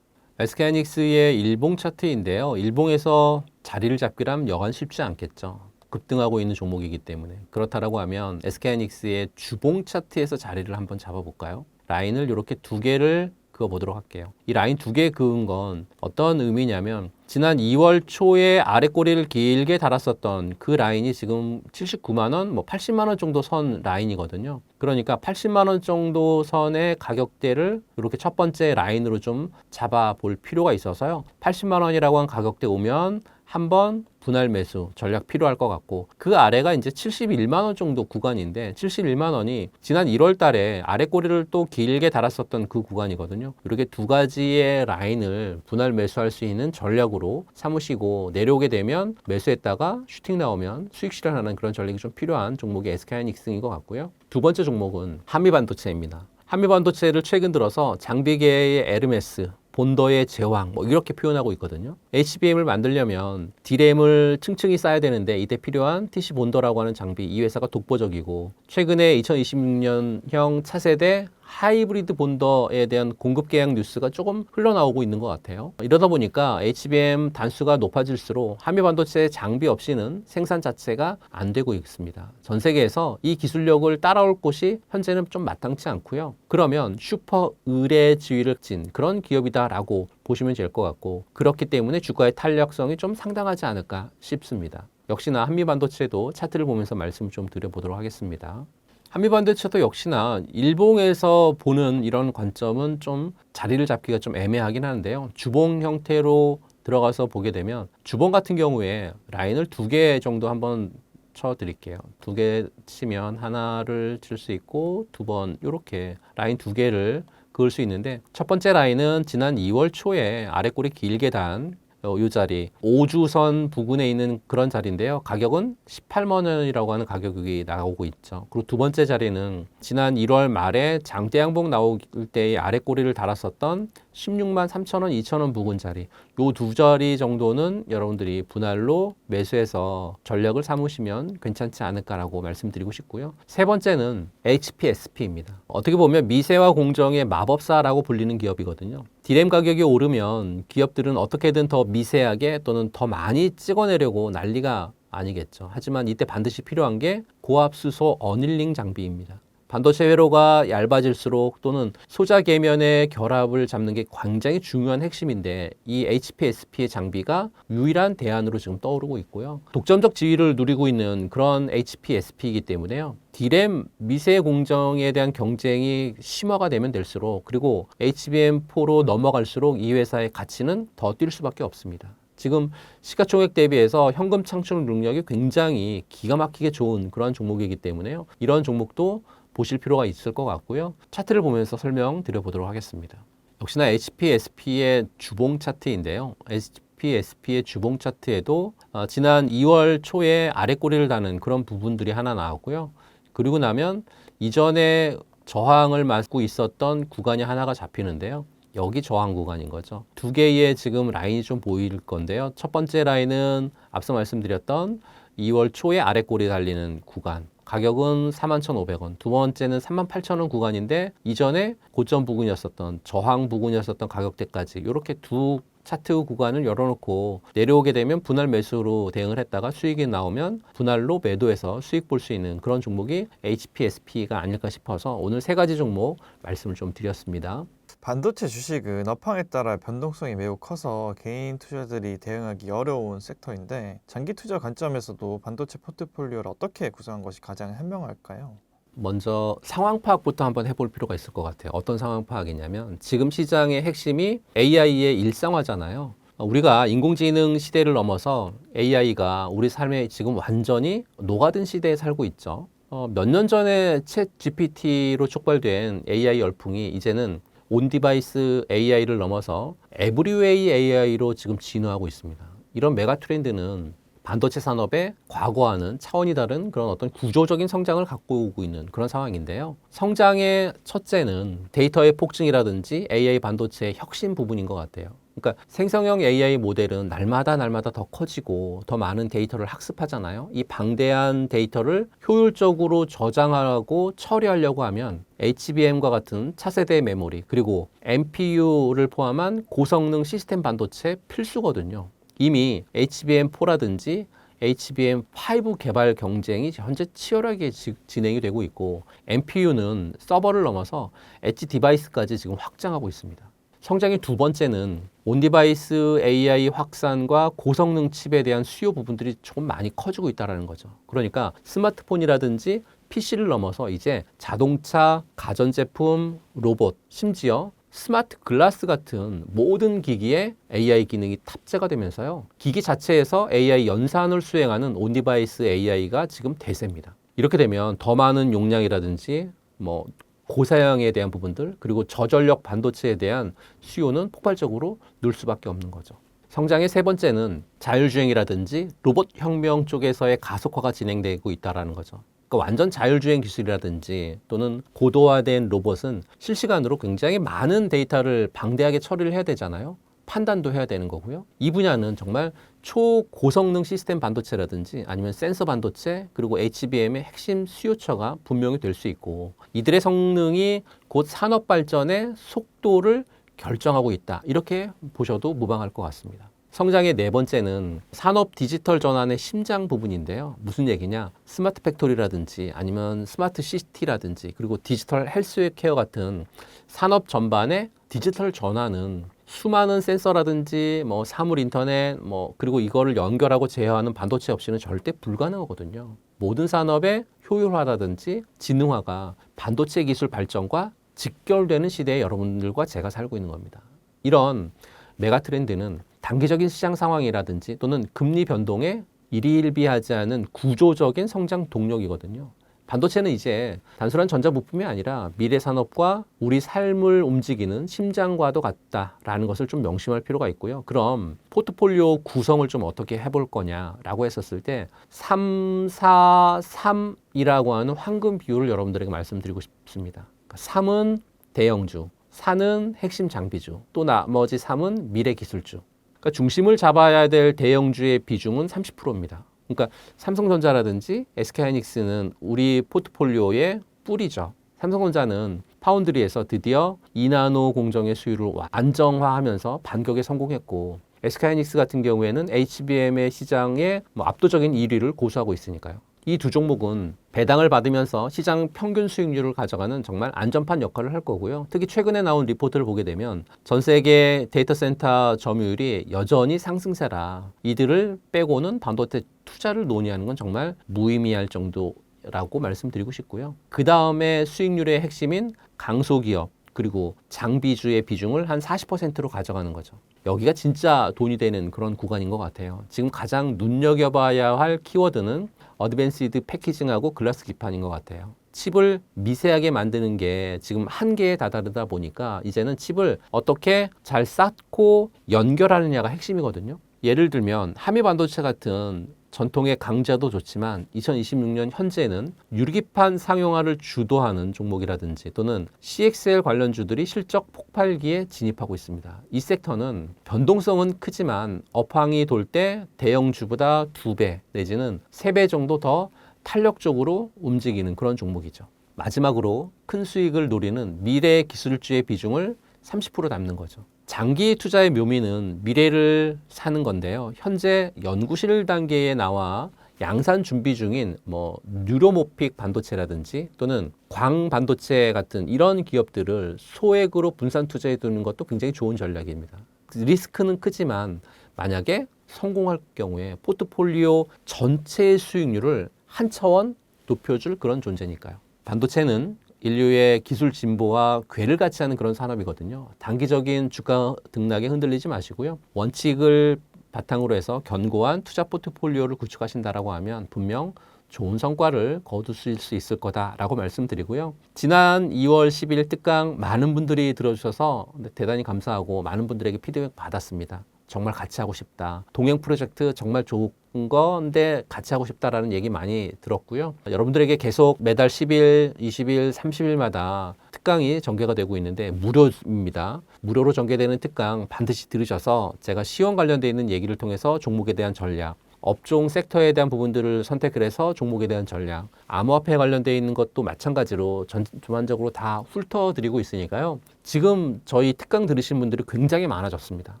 SK하이닉스의 일봉 차트인데요. 일봉에서 자리를 잡기란 여간 쉽지 않겠죠. 급등하고 있는 종목이기 때문에. 그렇다라고 하면 SK하이닉스의 주봉 차트에서 자리를 한번 잡아볼까요? 라인을 이렇게 두 개를 그어보도록 할게요. 이 라인 두 개 그은 건 어떤 의미냐면 지난 2월 초에 아래 꼬리를 길게 달았었던 그 라인이 지금 79만 원, 뭐 80만 원 정도 선 라인이거든요. 그러니까 80만 원 정도 선의 가격대를 이렇게 첫 번째 라인으로 좀 잡아볼 필요가 있어서요. 80만 원이라고 한 가격대 오면 한번 분할 매수 전략 필요할 것 같고, 그 아래가 이제 71만 원 정도 구간인데 71만 원이 지난 1월 달에 아래 꼬리를 또 길게 달았었던 그 구간이거든요. 이렇게 두 가지의 라인을 분할 매수할 수 있는 전략으로 삼으시고, 내려오게 되면 매수했다가 슈팅 나오면 수익 실현하는 그런 전략이 좀 필요한 종목이 SK하이닉스인 것 같고요. 두 번째 종목은 한미반도체입니다. 한미반도체를 최근 들어서 장비계의 에르메스, 본더의 제왕, 뭐 이렇게 표현하고 있거든요. HBM을 만들려면 D램을 층층이 쌓아야 되는데 이때 필요한 TC 본더라고 하는 장비, 이 회사가 독보적이고, 최근에 2026년형 차세대 하이브리드 본더에 대한 공급 계약 뉴스가 조금 흘러나오고 있는 것 같아요. 이러다 보니까 HBM 단수가 높아질수록 한미반도체 장비 없이는 생산 자체가 안 되고 있습니다. 전 세계에서 이 기술력을 따라올 곳이 현재는 좀 마땅치 않고요. 그러면 슈퍼 의뢰 지위를 진 그런 기업이다라고 보시면 될 것 같고, 그렇기 때문에 주가의 탄력성이 좀 상당하지 않을까 싶습니다. 역시나 한미반도체도 차트를 보면서 말씀을 좀 드려보도록 하겠습니다. 한미반도체도 역시나 일봉에서 보는 이런 관점은 좀 자리를 잡기가 좀 애매하긴 하는데요. 주봉 형태로 들어가서 보게 되면 주봉 같은 경우에 라인을 두 개 정도 한번 쳐 드릴게요. 두 개 치면 하나를 칠 수 있고 두 번 이렇게 라인 두 개를 그을 수 있는데, 첫 번째 라인은 지난 2월 초에 아래 꼬리 길게 단 이 자리 5주선 부근에 있는 그런 자리인데요. 가격은 18만 원이라고 하는 가격이 나오고 있죠. 그리고 두 번째 자리는 지난 1월 말에 장대양봉 나올 때의 아래 꼬리를 달았었던 16만 3천 원, 2천 원 부근 자리, 요 두 자리 정도는 여러분들이 분할로 매수해서 전략을 삼으시면 괜찮지 않을까라고 말씀드리고 싶고요. 세 번째는 HPSP입니다. 어떻게 보면 미세화 공정의 마법사라고 불리는 기업이거든요. D램 가격이 오르면 기업들은 어떻게든 더 미세하게 또는 더 많이 찍어내려고 난리가 아니겠죠. 하지만 이때 반드시 필요한 게 고압수소 어닐링 장비입니다. 반도체 회로가 얇아질수록 또는 소자 계면의 결합을 잡는 게 굉장히 중요한 핵심인데, 이 HPSP의 장비가 유일한 대안으로 지금 떠오르고 있고요. 독점적 지위를 누리고 있는 그런 HPSP이기 때문에요. D램 미세 공정에 대한 경쟁이 심화가 되면 될수록, 그리고 HBM4로 넘어갈수록 이 회사의 가치는 더 뛸 수밖에 없습니다. 지금 시가총액 대비해서 현금 창출 능력이 굉장히 기가 막히게 좋은 그런 종목이기 때문에요. 이런 종목도 보실 필요가 있을 것 같고요. 차트를 보면서 설명드려보도록 하겠습니다. 역시나 HPSP의 주봉 차트인데요. HPSP의 주봉 차트에도 지난 2월 초에 아래 꼬리를 다는 그런 부분들이 하나 나왔고요. 그리고 나면 이전에 저항을 맞고 있었던 구간이 하나가 잡히는데요. 여기 저항 구간인 거죠. 두 개의 지금 라인이 좀 보일 건데요. 첫 번째 라인은 앞서 말씀드렸던 2월 초에 아래 꼬리 달리는 구간. 가격은 41,500원. 두 번째는 38,000원 구간인데 이전에 고점 부근이었었던 저항 부근이었었던 가격대까지 이렇게 두 차트 구간을 열어놓고 내려오게 되면 분할 매수로 대응을 했다가 수익이 나오면 분할로 매도해서 수익 볼 수 있는 그런 종목이 HPSP가 아닐까 싶어서 오늘 세 가지 종목 말씀을 좀 드렸습니다. 반도체 주식은 업황에 따라 변동성이 매우 커서 개인 투자들이 대응하기 어려운 섹터인데, 장기 투자 관점에서도 반도체 포트폴리오를 어떻게 구성한 것이 가장 현명할까요? 먼저 상황 파악부터 한번 해볼 필요가 있을 것 같아요. 어떤 상황 파악이냐면, 지금 시장의 핵심이 AI의 일상화잖아요. 우리가 인공지능 시대를 넘어서 AI가 우리 삶에 지금 완전히 녹아든 시대에 살고 있죠. 몇 년 전에 챗 GPT로 촉발된 AI 열풍이 이제는 온 디바이스 AI를 넘어서 에브리웨이 AI로 지금 진화하고 있습니다. 이런 메가 트렌드는 반도체 산업의 과거와는 차원이 다른 그런 어떤 구조적인 성장을 갖고 오고 있는 그런 상황인데요. 성장의 첫째는 데이터의 폭증이라든지 AI 반도체의 혁신 부분인 것 같아요. 그러니까 생성형 AI 모델은 날마다 더 커지고 더 많은 데이터를 학습하잖아요. 이 방대한 데이터를 효율적으로 저장하고 처리하려고 하면 HBM과 같은 차세대 메모리, 그리고 NPU를 포함한 고성능 시스템 반도체 필수거든요. 이미 HBM4라든지 HBM5 개발 경쟁이 현재 치열하게 진행이 되고 있고, NPU는 서버를 넘어서 엣지 디바이스까지 지금 확장하고 있습니다. 성장의 두 번째는 온디바이스 AI 확산과 고성능 칩에 대한 수요 부분들이 조금 많이 커지고 있다는 거죠. 그러니까 스마트폰이라든지 PC를 넘어서 이제 자동차, 가전제품, 로봇, 심지어 스마트 글라스 같은 모든 기기에 AI 기능이 탑재가 되면서요. 기기 자체에서 AI 연산을 수행하는 온디바이스 AI가 지금 대세입니다. 이렇게 되면 더 많은 용량이라든지 뭐 고사양에 대한 부분들 그리고 저전력 반도체에 대한 수요는 폭발적으로 늘 수밖에 없는 거죠. 성장의 세 번째는 자율주행이라든지 로봇 혁명 쪽에서의 가속화가 진행되고 있다는 거죠. 그러니까 완전 자율주행 기술이라든지 또는 고도화된 로봇은 실시간으로 굉장히 많은 데이터를 방대하게 처리를 해야 되잖아요. 판단도 해야 되는 거고요. 이 분야는 정말 초고성능 시스템 반도체라든지 아니면 센서 반도체 그리고 HBM의 핵심 수요처가 분명히 될 수 있고 이들의 성능이 곧 산업 발전의 속도를 결정하고 있다. 이렇게 보셔도 무방할 것 같습니다. 성장의 네 번째는 산업 디지털 전환의 심장 부분인데요. 무슨 얘기냐? 스마트 팩토리라든지 아니면 스마트 시티라든지 그리고 디지털 헬스케어 같은 산업 전반의 디지털 전환은 수많은 센서라든지 뭐 사물 인터넷 그리고 이거를 연결하고 제어하는 반도체 없이는 절대 불가능하거든요. 모든 산업의 효율화라든지 지능화가 반도체 기술 발전과 직결되는 시대에 여러분들과 제가 살고 있는 겁니다. 이런 메가 트렌드는 단기적인 시장 상황이라든지 또는 금리 변동에 일희일비하지 않은 구조적인 성장 동력이거든요. 반도체는 이제 단순한 전자부품이 아니라 미래 산업과 우리 삶을 움직이는 심장과도 같다라는 것을 좀 명심할 필요가 있고요. 그럼 포트폴리오 구성을 좀 어떻게 해볼 거냐라고 했었을 때 3, 4, 3이라고 하는 황금 비율을 여러분들에게 말씀드리고 싶습니다. 3은 대형주, 4는 핵심 장비주, 또 나머지 3은 미래 기술주. 그러니까 중심을 잡아야 될 대형주의 비중은 30%입니다. 그러니까 삼성전자라든지 SK하이닉스는 우리 포트폴리오의 뿌리죠. 삼성전자는 파운드리에서 드디어 2나노 공정의 수율을 안정화하면서 반격에 성공했고 SK하이닉스 같은 경우에는 HBM의 시장에 압도적인 1위를 고수하고 있으니까요. 이 두 종목은 배당을 받으면서 시장 평균 수익률을 가져가는 정말 안전판 역할을 할 거고요. 특히 최근에 나온 리포트를 보게 되면 전 세계 데이터 센터 점유율이 여전히 상승세라 이들을 빼고는 반도체 투자를 논의하는 건 정말 무의미할 정도라고 말씀드리고 싶고요. 그 다음에 수익률의 핵심인 강소기업 그리고 장비주의 비중을 한 40%로 가져가는 거죠. 여기가 진짜 돈이 되는 그런 구간인 것 같아요. 지금 가장 눈여겨봐야 할 키워드는 어드밴시드 패키징하고 글라스 기판인 것 같아요. 칩을 미세하게 만드는 게 지금 한계에 다다르다 보니까 이제는 칩을 어떻게 잘 쌓고 연결하느냐가 핵심이거든요. 예를 들면 하미 반도체 같은 전통의 강자도 좋지만 2026년 현재는 유리기판 상용화를 주도하는 종목이라든지 또는 CXL 관련주들이 실적 폭발기에 진입하고 있습니다. 이 섹터는 변동성은 크지만 업황이 돌 때 대형주보다 2배 내지는 3배 정도 더 탄력적으로 움직이는 그런 종목이죠. 마지막으로 큰 수익을 노리는 미래 기술주의 비중을 30% 담는 거죠. 장기 투자의 묘미는 미래를 사는 건데요. 현재 연구실 단계에 나와 양산 준비 중인 뉴로모픽 반도체라든지 또는 광 반도체 같은 이런 기업들을 소액으로 분산 투자해 두는 것도 굉장히 좋은 전략입니다. 리스크는 크지만 만약에 성공할 경우에 포트폴리오 전체의 수익률을 한 차원 높여줄 그런 존재니까요. 반도체는 인류의 기술 진보와 궤를 같이 하는 그런 산업이거든요. 단기적인 주가 등락에 흔들리지 마시고요. 원칙을 바탕으로 해서 견고한 투자 포트폴리오를 구축하신다라고 하면 분명 좋은 성과를 거두실 수 있을 거다라고 말씀드리고요. 지난 2월 10일 특강 많은 분들이 들어주셔서 대단히 감사하고 많은 분들에게 피드백 받았습니다. 정말 같이 하고 싶다. 동행 프로젝트 정말 좋은 건데 같이 하고 싶다라는 얘기 많이 들었고요. 여러분들에게 계속 매달 10일, 20일, 30일마다 특강이 전개가 되고 있는데 무료입니다. 무료로 전개되는 특강 반드시 들으셔서 제가 시험 관련되어 있는 얘기를 통해서 종목에 대한 전략, 업종 섹터에 대한 부분들을 선택을 해서 종목에 대한 전략, 암호화폐에 관련되어 있는 것도 마찬가지로 전반적으로 다 훑어드리고 있으니까요. 지금 저희 특강 들으신 분들이 굉장히 많아졌습니다.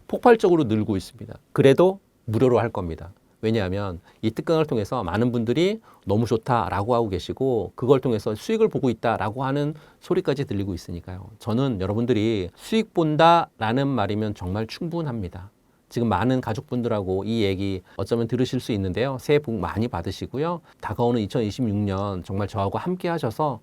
폭발적으로 늘고 있습니다. 그래도 무료로 할 겁니다. 왜냐하면 이 특강을 통해서 많은 분들이 너무 좋다라고 하고 계시고 그걸 통해서 수익을 보고 있다라고 하는 소리까지 들리고 있으니까요. 저는 여러분들이 수익 본다라는 말이면 정말 충분합니다. 지금 많은 가족분들하고 이 얘기 어쩌면 들으실 수 있는데요. 새해 복 많이 받으시고요. 다가오는 2026년 정말 저하고 함께 하셔서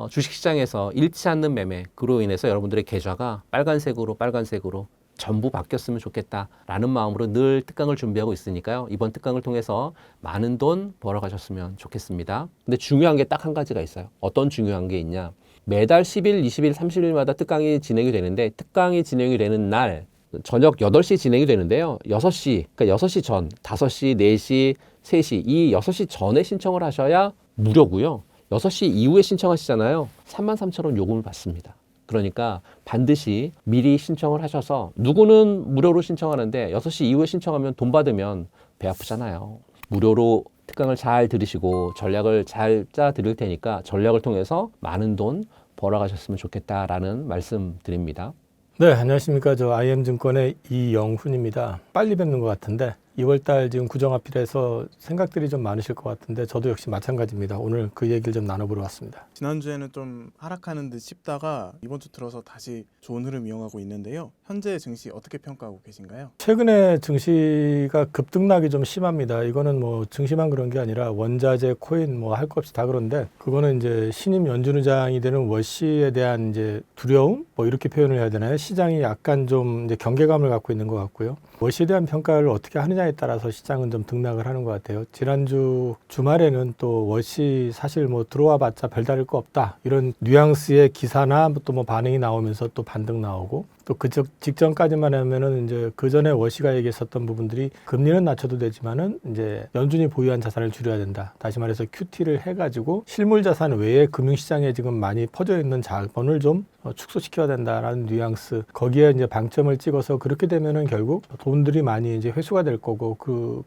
주식시장에서 잃지 않는 매매, 그로 인해서 여러분들의 계좌가 빨간색으로 전부 바뀌었으면 좋겠다라는 마음으로 늘 특강을 준비하고 있으니까요. 이번 특강을 통해서 많은 돈 벌어가셨으면 좋겠습니다. 근데 중요한 게 딱 한 가지가 있어요. 어떤 중요한 게 있냐. 매달 10일, 20일, 30일마다 특강이 진행이 되는데 특강이 진행이 되는 날 저녁 8시 진행이 되는데요. 6시, 그러니까 6시 전, 5시, 4시, 3시 이 6시 전에 신청을 하셔야 무료고요. 6시 이후에 신청하시잖아요. 33,000원 요금을 받습니다. 그러니까 반드시 미리 신청을 하셔서 누구는 무료로 신청하는데 6시 이후에 신청하면 돈 받으면 배 아프잖아요. 무료로 특강을 잘 들으시고 전략을 잘 짜 드릴 테니까 전략을 통해서 많은 돈 벌어가셨으면 좋겠다라는 말씀 드립니다. 네, 안녕하십니까. 저 IM증권의 이영훈입니다. 빨리 뵙는 것 같은데 2월달 지금 구정하필해서 생각들이 좀 많으실 것 같은데 저도 역시 마찬가지입니다. 오늘 그 얘기를 좀 나눠보러 왔습니다. 지난주에는 좀 하락하는 듯 싶다가 이번 주 들어서 다시 좋은 흐름 이어가고 있는데요. 현재 증시 어떻게 평가하고 계신가요? 최근에 증시가 급등락이 좀 심합니다. 이거는 뭐 증시만 그런 게 아니라 원자재, 코인 뭐 할 것 없이 다 그런데 그거는 이제 신임 연준의장이 되는 워시에 대한 이제 두려움 뭐 이렇게 표현을 해야 되나요? 시장이 약간 좀 이제 경계감을 갖고 있는 것 같고요. 워시에 대한 평가를 어떻게 하느냐에 따라서 시장은 좀 등락을 하는 것 같아요. 지난주 주말에는 또 워시 사실 뭐 들어와 봤자 별다를 거 없다 이런 뉘앙스의 기사나 또 뭐 반응이 나오면서 또 반등 나오고 또 그 직전까지만 하면은 이제 그 전에 워시가 얘기했었던 부분들이 금리는 낮춰도 되지만은 이제 연준이 보유한 자산을 줄여야 된다. 다시 말해서 QT를 해가지고 실물 자산 외에 금융시장에 지금 많이 퍼져 있는 자본을 좀 축소시켜야 된다라는 뉘앙스. 거기에 이제 방점을 찍어서 그렇게 되면은 결국 돈들이 많이 이제 회수가 될 거고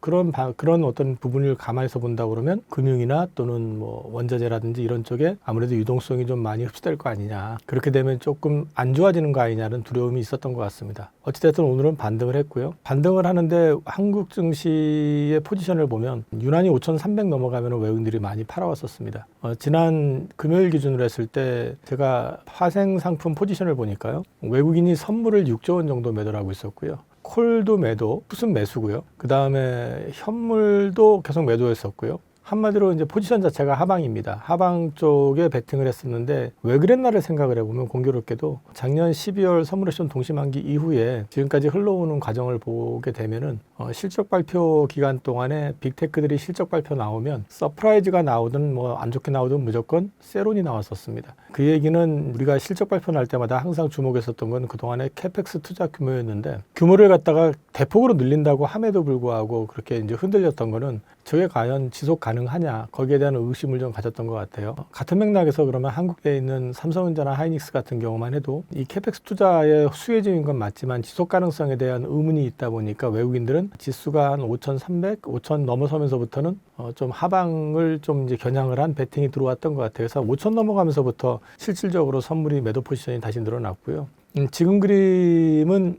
그런 어떤 부분을 감안해서 본다 그러면 금융이나 또는 뭐 원자재라든지 이런 쪽에 아무래도 유동성이 좀 많이 흡수될 거 아니냐. 그렇게 되면 조금 안 좋아지는 거 아니냐는 두려움이 있었던 것 같습니다. 어찌됐든 오늘은 반등을 했고요. 반등을 하는데 한국 증시의 포지션을 보면 유난히 5,300 넘어가면 외국인들이 많이 팔아왔었습니다. 지난 금요일 기준으로 했을 때 제가 화생 상품 포지션을 보니까요. 외국인이 선물을 6조 원 정도 매도를 하고 있었고요. 콜도 매도, 풋은 매수고요. 그 다음에 현물도 계속 매도했었고요. 한마디로 이제 포지션 자체가 하방입니다. 하방 쪽에 베팅을 했었는데 왜 그랬나를 생각을 해보면 공교롭게도 작년 12월 선물옵션 동시만기 이후에 지금까지 흘러오는 과정을 보게 되면은 실적 발표 기간 동안에 빅테크들이 실적 발표 나오면 서프라이즈가 나오든 뭐 안 좋게 나오든 무조건 세론이 나왔었습니다. 그 얘기는 우리가 실적 발표 날 때마다 항상 주목했었던 건 그동안의 캐펙스 투자 규모였는데 규모를 갖다가 대폭으로 늘린다고 함에도 불구하고 그렇게 이제 흔들렸던 거는 저게 과연 지속 가능하냐 거기에 대한 의심을 좀 가졌던 것 같아요. 같은 맥락에서 그러면 한국에 있는 삼성전자나 하이닉스 같은 경우만 해도 이 캐펙스 투자의 수혜적인 건 맞지만 지속 가능성에 대한 의문이 있다 보니까 외국인들은 지수가 한 5,300, 5,000 넘어서면서부터는 좀 하방을 좀 이제 겨냥을 한 베팅이 들어왔던 것 같아요. 그래서 5,000 넘어가면서부터 실질적으로 선물이 매도 포지션이 다시 늘어났고요. 지금 그림은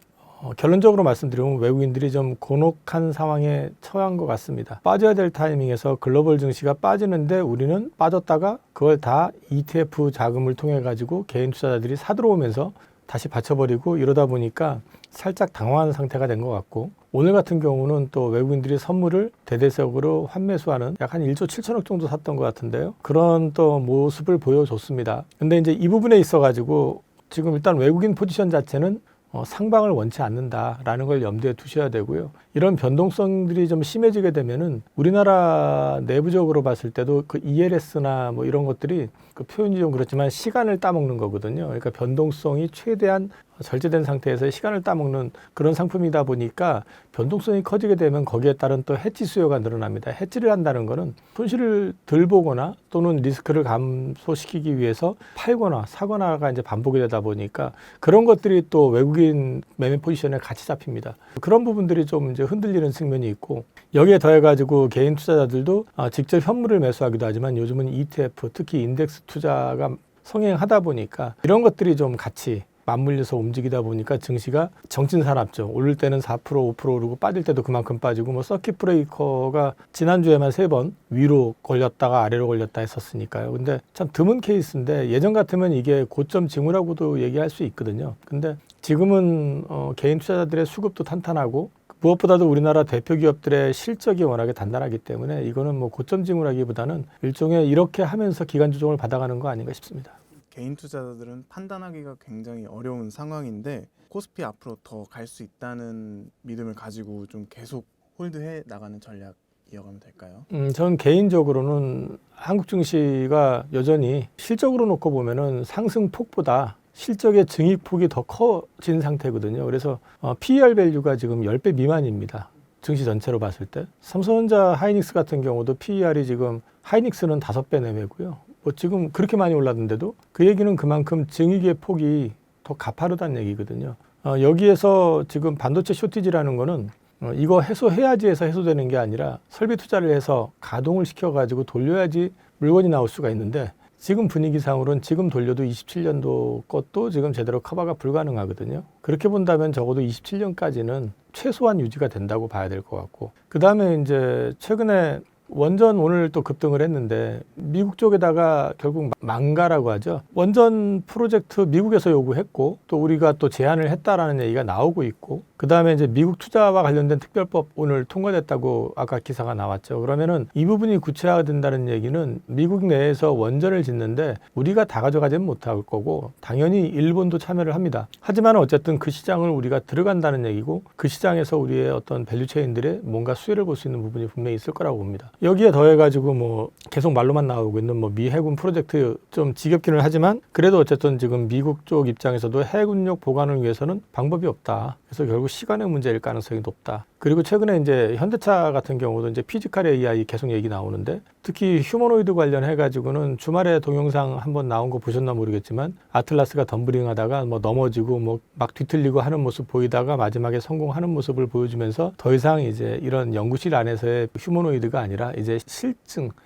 결론적으로 말씀드리면 외국인들이 좀 곤혹한 상황에 처한 것 같습니다. 빠져야 될 타이밍에서 글로벌 증시가 빠지는데 우리는 빠졌다가 그걸 다 ETF 자금을 통해 가지고 개인 투자자들이 사들어오면서 다시 받쳐버리고 이러다 보니까 살짝 당황한 상태가 된 것 같고 오늘 같은 경우는 또 외국인들이 선물을 대대적으로 환매수하는 약 한 1조 7천억 정도 샀던 것 같은데요. 그런 또 모습을 보여줬습니다. 근데 이제 이 부분에 있어 가지고 지금 일단 외국인 포지션 자체는 상방을 원치 않는다라는 걸 염두에 두셔야 되고요. 이런 변동성들이 좀 심해지게 되면은 우리나라 내부적으로 봤을 때도 그 ELS나 뭐 이런 것들이 그 표현이 좀 그렇지만 시간을 따먹는 거거든요. 그러니까 변동성이 최대한 절제된 상태에서 시간을 따먹는 그런 상품이다 보니까 변동성이 커지게 되면 거기에 따른 또 해지 수요가 늘어납니다. 해지를 한다는 거는 손실을 덜 보거나 또는 리스크를 감소시키기 위해서 팔거나 사거나가 이제 반복이 되다 보니까 그런 것들이 또 외국인 매매 포지션에 같이 잡힙니다. 그런 부분들이 좀 이제 흔들리는 측면이 있고 여기에 더해가지고 개인 투자자들도 직접 현물을 매수하기도 하지만 요즘은 ETF 특히 인덱스 투자가 성행하다 보니까 이런 것들이 좀 같이 맞물려서 움직이다 보니까 증시가 정신사납죠. 오를 때는 4%, 5% 오르고 빠질 때도 그만큼 빠지고 뭐 서킷 브레이커가 지난주에만 3번 위로 걸렸다가 아래로 걸렸다 했었으니까요. 근데 참 드문 케이스인데 예전 같으면 이게 고점 징후라고도 얘기할 수 있거든요. 근데 지금은 개인 투자자들의 수급도 탄탄하고 무엇보다도 우리나라 대표 기업들의 실적이 워낙에 단단하기 때문에 이거는 뭐 고점 징후라기보다는 일종의 이렇게 하면서 기간 조정을 받아가는 거 아닌가 싶습니다. 개인 투자자들은 판단하기가 굉장히 어려운 상황인데 코스피 앞으로 더 갈 수 있다는 믿음을 가지고 좀 계속 홀드해 나가는 전략 이어가면 될까요? 저는 개인적으로는 한국 증시가 여전히 실적으로 놓고 보면은 상승폭보다 실적의 증익폭이 더 커진 상태거든요. 그래서 PER 밸류가 지금 10배 미만입니다. 증시 전체로 봤을 때. 삼성전자, 하이닉스 같은 경우도 PER이 지금 하이닉스는 5배 내외고요. 뭐 지금 그렇게 많이 올랐는데도 그 얘기는 그만큼 증익의 폭이 더 가파르다는 얘기거든요. 여기에서 지금 반도체 쇼티지라는 거는 이거 해소해야지 해서 해소되는 게 아니라 설비 투자를 해서 가동을 시켜가지고 돌려야지 물건이 나올 수가 있는데 지금 분위기상으로는 지금 돌려도 27년도 것도 지금 제대로 커버가 불가능하거든요. 그렇게 본다면 적어도 27년까지는 최소한 유지가 된다고 봐야 될 것 같고 그 다음에 이제 최근에 원전 오늘 또 급등을 했는데 미국 쪽에다가 결국 망가라고 하죠. 원전 프로젝트 미국에서 요구했고 또 우리가 또 제안을 했다라는 얘기가 나오고 있고 그 다음에 이제 미국 투자와 관련된 특별법 오늘 통과됐다고 아까 기사가 나왔죠. 그러면은 이 부분이 구체화된다는 얘기는 미국 내에서 원전을 짓는데 우리가 다 가져가지는 못할 거고 당연히 일본도 참여를 합니다. 하지만 어쨌든 그 시장을 우리가 들어간다는 얘기고 그 시장에서 우리의 어떤 밸류체인들의 뭔가 수혜를 볼 수 있는 부분이 분명히 있을 거라고 봅니다. 여기에 더해가지고 뭐 계속 말로만 나오고 있는 뭐 미 해군 프로젝트 좀 지겹기는 하지만 그래도 어쨌든 지금 미국 쪽 입장에서도 해군력 보관을 위해서는 방법이 없다. 그래서 결국 시간의 문제일 가능성이 높다. 그리고 최근에 이제 현대차 같은 경우도 이제 피지컬 AI 계속 얘기 나오는데 특히 휴머노이드 관련해 가지고는 주말에 동영상 한번 나온 거 보셨나 모르겠지만 아틀라스가 덤블링 하다가 뭐 넘어지고 뭐 막 뒤틀리고 하는 모습 보이다가 마지막에 성공하는 모습을 보여주면서 더 이상 이제 이런 연구실 안에서의 휴머노이드가 아니라 이제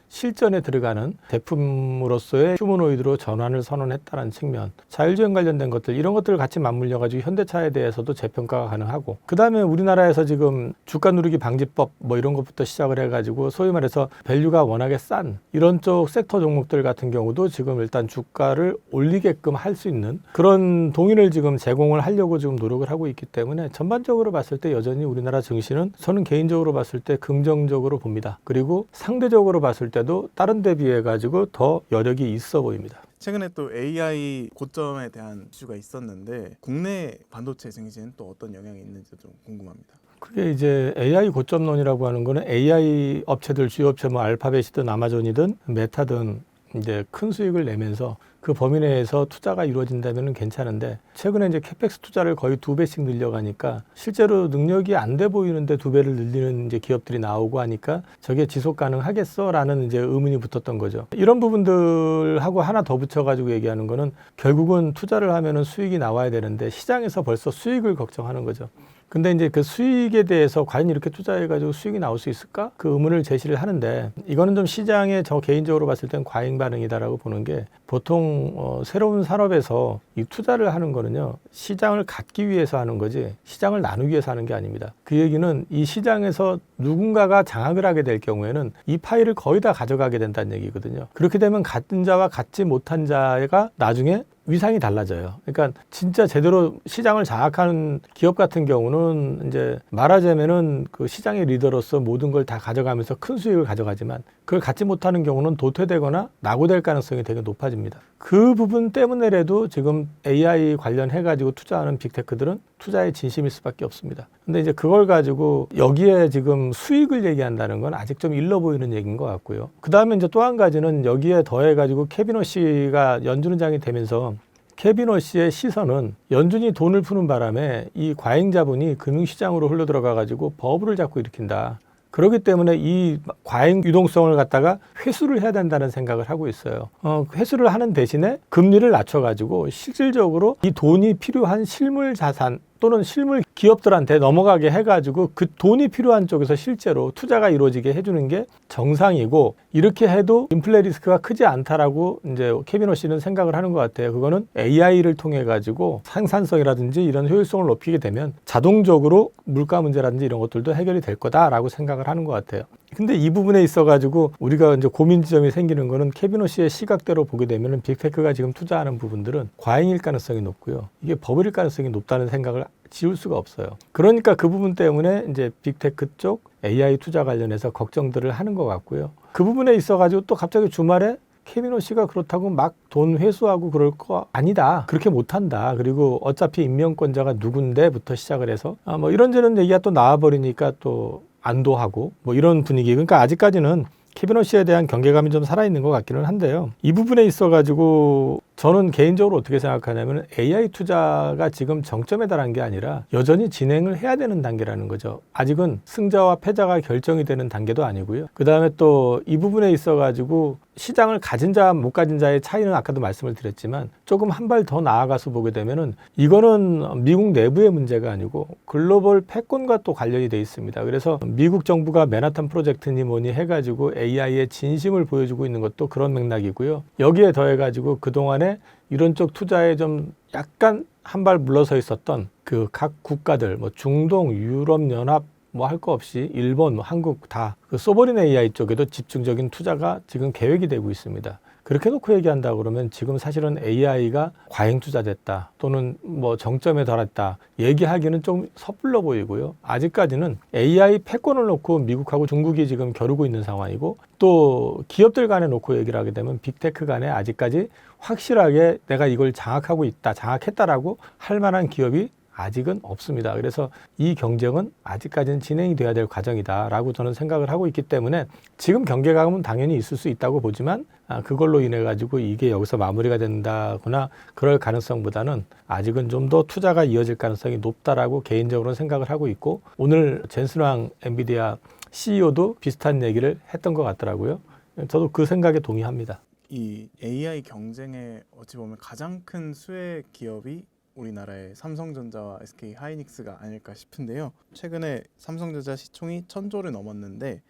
실전에 들어가는 제품으로서의 휴머노이드로 전환을 선언했다는 측면, 자율주행 관련된 것들 이런 것들을 같이 맞물려가지고 현대차에 대해서도 재평가가 가능하고 그 다음에 우리나라에서 지금 주가 누르기 방지법 뭐 이런 것부터 시작을 해가지고 소위 말해서 밸류가 워낙에 싼 이런 쪽 섹터 종목들 같은 경우도 지금 일단 주가를 올리게끔 할 수 있는 그런 동인을 지금 제공을 하려고 지금 노력을 하고 있기 때문에 전반적으로 봤을 때 여전히 우리나라 증시는 저는 개인적으로 봤을 때 긍정적으로 봅니다. 그리고 상대적으로 봤을 때도 다른 데 비해 가지고 더 여력이 있어 보입니다. 최근에 또 AI 고점에 대한 이슈가 있었는데 국내 반도체 증시는 또 어떤 영향이 있는지 좀 궁금합니다. 그게 이제 AI 고점론이라고 하는 거는 AI 업체들 주요 업체 뭐 알파벳이든 아마존이든 메타든 이제 큰 수익을 내면서 그 범위 내에서 투자가 이루어진다면 괜찮은데 최근에 이제 캐펙스 투자를 거의 2배씩 늘려가니까 실제로 능력이 안 돼 보이는데 2배를 늘리는 이제 기업들이 나오고 하니까 저게 지속 가능하겠어라는 이제 의문이 붙었던 거죠. 이런 부분들하고 하나 더 붙여가지고 얘기하는 거는 결국은 투자를 하면은 수익이 나와야 되는데 시장에서 벌써 수익을 걱정하는 거죠. 근데 이제 그 수익에 대해서 과연 이렇게 투자해가지고 수익이 나올 수 있을까? 그 의문을 제시를 하는데 이거는 좀 시장에 저 개인적으로 봤을 땐 과잉 반응이다라고 보는 게 보통 새로운 산업에서 이 투자를 하는 거는요 시장을 갖기 위해서 하는 거지 시장을 나누기 위해서 하는 게 아닙니다. 그 얘기는 이 시장에서 누군가가 장악을 하게 될 경우에는 이 파일을 거의 다 가져가게 된다는 얘기거든요. 그렇게 되면 갖은 자와 갖지 못한 자가 나중에 위상이 달라져요. 그러니까 진짜 제대로 시장을 장악하는 기업 같은 경우는 이제 말하자면은 그 시장의 리더로서 모든 걸 다 가져가면서 큰 수익을 가져가지만 그걸 갖지 못하는 경우는 도태되거나 낙오될 가능성이 되게 높아집니다. 그 부분 때문에라도 지금 AI 관련해가지고 투자하는 빅테크들은 투자에 진심일 수밖에 없습니다. 근데 이제 그걸 가지고 여기에 지금 수익을 얘기한다는 건 아직 좀 일러 보이는 얘기인 것 같고요. 그 다음에 이제 또 한 가지는 여기에 더해가지고 케빈 허쉬가 연준의장이 되면서 케빈 허쉬의 시선은 연준이 돈을 푸는 바람에 이 과잉 자본이 금융시장으로 흘러 들어가가지고 버블을 자꾸 일으킨다. 그렇기 때문에 이 과잉 유동성을 갖다가 회수를 해야 된다는 생각을 하고 있어요. 회수를 하는 대신에 금리를 낮춰가지고 실질적으로 이 돈이 필요한 실물 자산 또는 실물 기업들한테 넘어가게 해가지고 그 돈이 필요한 쪽에서 실제로 투자가 이루어지게 해주는 게 정상이고, 이렇게 해도 인플레 리스크가 크지 않다라고 이제 케빈 워시는 생각을 하는 것 같아요. 그거는 AI를 통해 가지고 생산성이라든지 이런 효율성을 높이게 되면 자동적으로 물가 문제라든지 이런 것들도 해결이 될 거다라고 생각을 하는 것 같아요. 근데 이 부분에 있어 가지고 우리가 이제 고민 지점이 생기는 거는 케빈 워시의 시각대로 보게 되면은 빅테크가 지금 투자하는 부분들은 과잉일 가능성이 높고요. 이게 버블일 가능성이 높다는 생각을 지울 수가 없어요. 그러니까 그 부분 때문에 이제 빅테크 쪽 AI 투자 관련해서 걱정들을 하는 것 같고요. 그 부분에 있어 가지고 또 갑자기 주말에 케빈 워시가 그렇다고 막 돈 회수하고 그럴 거 아니다. 그렇게 못한다. 그리고 어차피 임명권자가 누군데부터 시작을 해서 뭐 이런저런 얘기가 또 나와버리니까 또 안도하고 뭐 이런 분위기. 그러니까 아직까지는 케빈 워시에 대한 경계감이 좀 살아있는 것 같기는 한데요. 이 부분에 있어가지고 저는 개인적으로 어떻게 생각하냐면 AI 투자가 지금 정점에 달한 게 아니라 여전히 진행을 해야 되는 단계라는 거죠. 아직은 승자와 패자가 결정이 되는 단계도 아니고요. 그 다음에 또 이 부분에 있어가지고 시장을 가진 자, 못 가진 자의 차이는 아까도 말씀을 드렸지만 조금 한 발 더 나아가서 보게 되면은 이거는 미국 내부의 문제가 아니고 글로벌 패권과 또 관련이 돼 있습니다. 그래서 미국 정부가 맨하탄 프로젝트니 뭐니 해가지고 AI의 진심을 보여주고 있는 것도 그런 맥락이고요. 여기에 더해가지고 그동안에 이런 쪽 투자에 좀 약간 한 발 물러서 있었던 그 각 국가들, 뭐 중동, 유럽연합, 뭐 할 거 없이 일본, 뭐 한국 다 그 소버린 AI 쪽에도 집중적인 투자가 지금 계획이 되고 있습니다. 그렇게 놓고 얘기한다 그러면 지금 사실은 AI가 과잉 투자됐다 또는 뭐 정점에 달했다 얘기하기는 좀 섣불러 보이고요. 아직까지는 AI 패권을 놓고 미국하고 중국이 지금 겨루고 있는 상황이고, 또 기업들 간에 놓고 얘기를 하게 되면 빅테크 간에 아직까지 확실하게 내가 이걸 장악하고 있다, 장악했다라고 할 만한 기업이 아직은 없습니다. 그래서 이 경쟁은 아직까지는 진행이 돼야 될 과정이다라고 저는 생각을 하고 있기 때문에 지금 경계감은 당연히 있을 수 있다고 보지만 그걸로 인해 가지고 이게 여기서 마무리가 된다거나 그럴 가능성보다는 아직은 좀 더 투자가 이어질 가능성이 높다라고 개인적으로는 생각을 하고 있고, 오늘 젠슨 황 엔비디아 CEO도 비슷한 얘기를 했던 것 같더라고요. 저도 그 생각에 동의합니다. 이 AI 경쟁에 어찌 보면 가장 큰 수혜 기업이 우리나라의 삼성전자와 SK 하이닉스가 아닐까 싶은데요. 최근에 삼성전자 시총이 1,000조를 넘었는데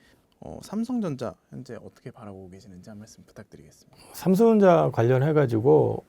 삼성전자 현재 어떻게 바라보고 계시는지 한 말씀 부탁드리겠습니다. 삼성전자 관련해가지고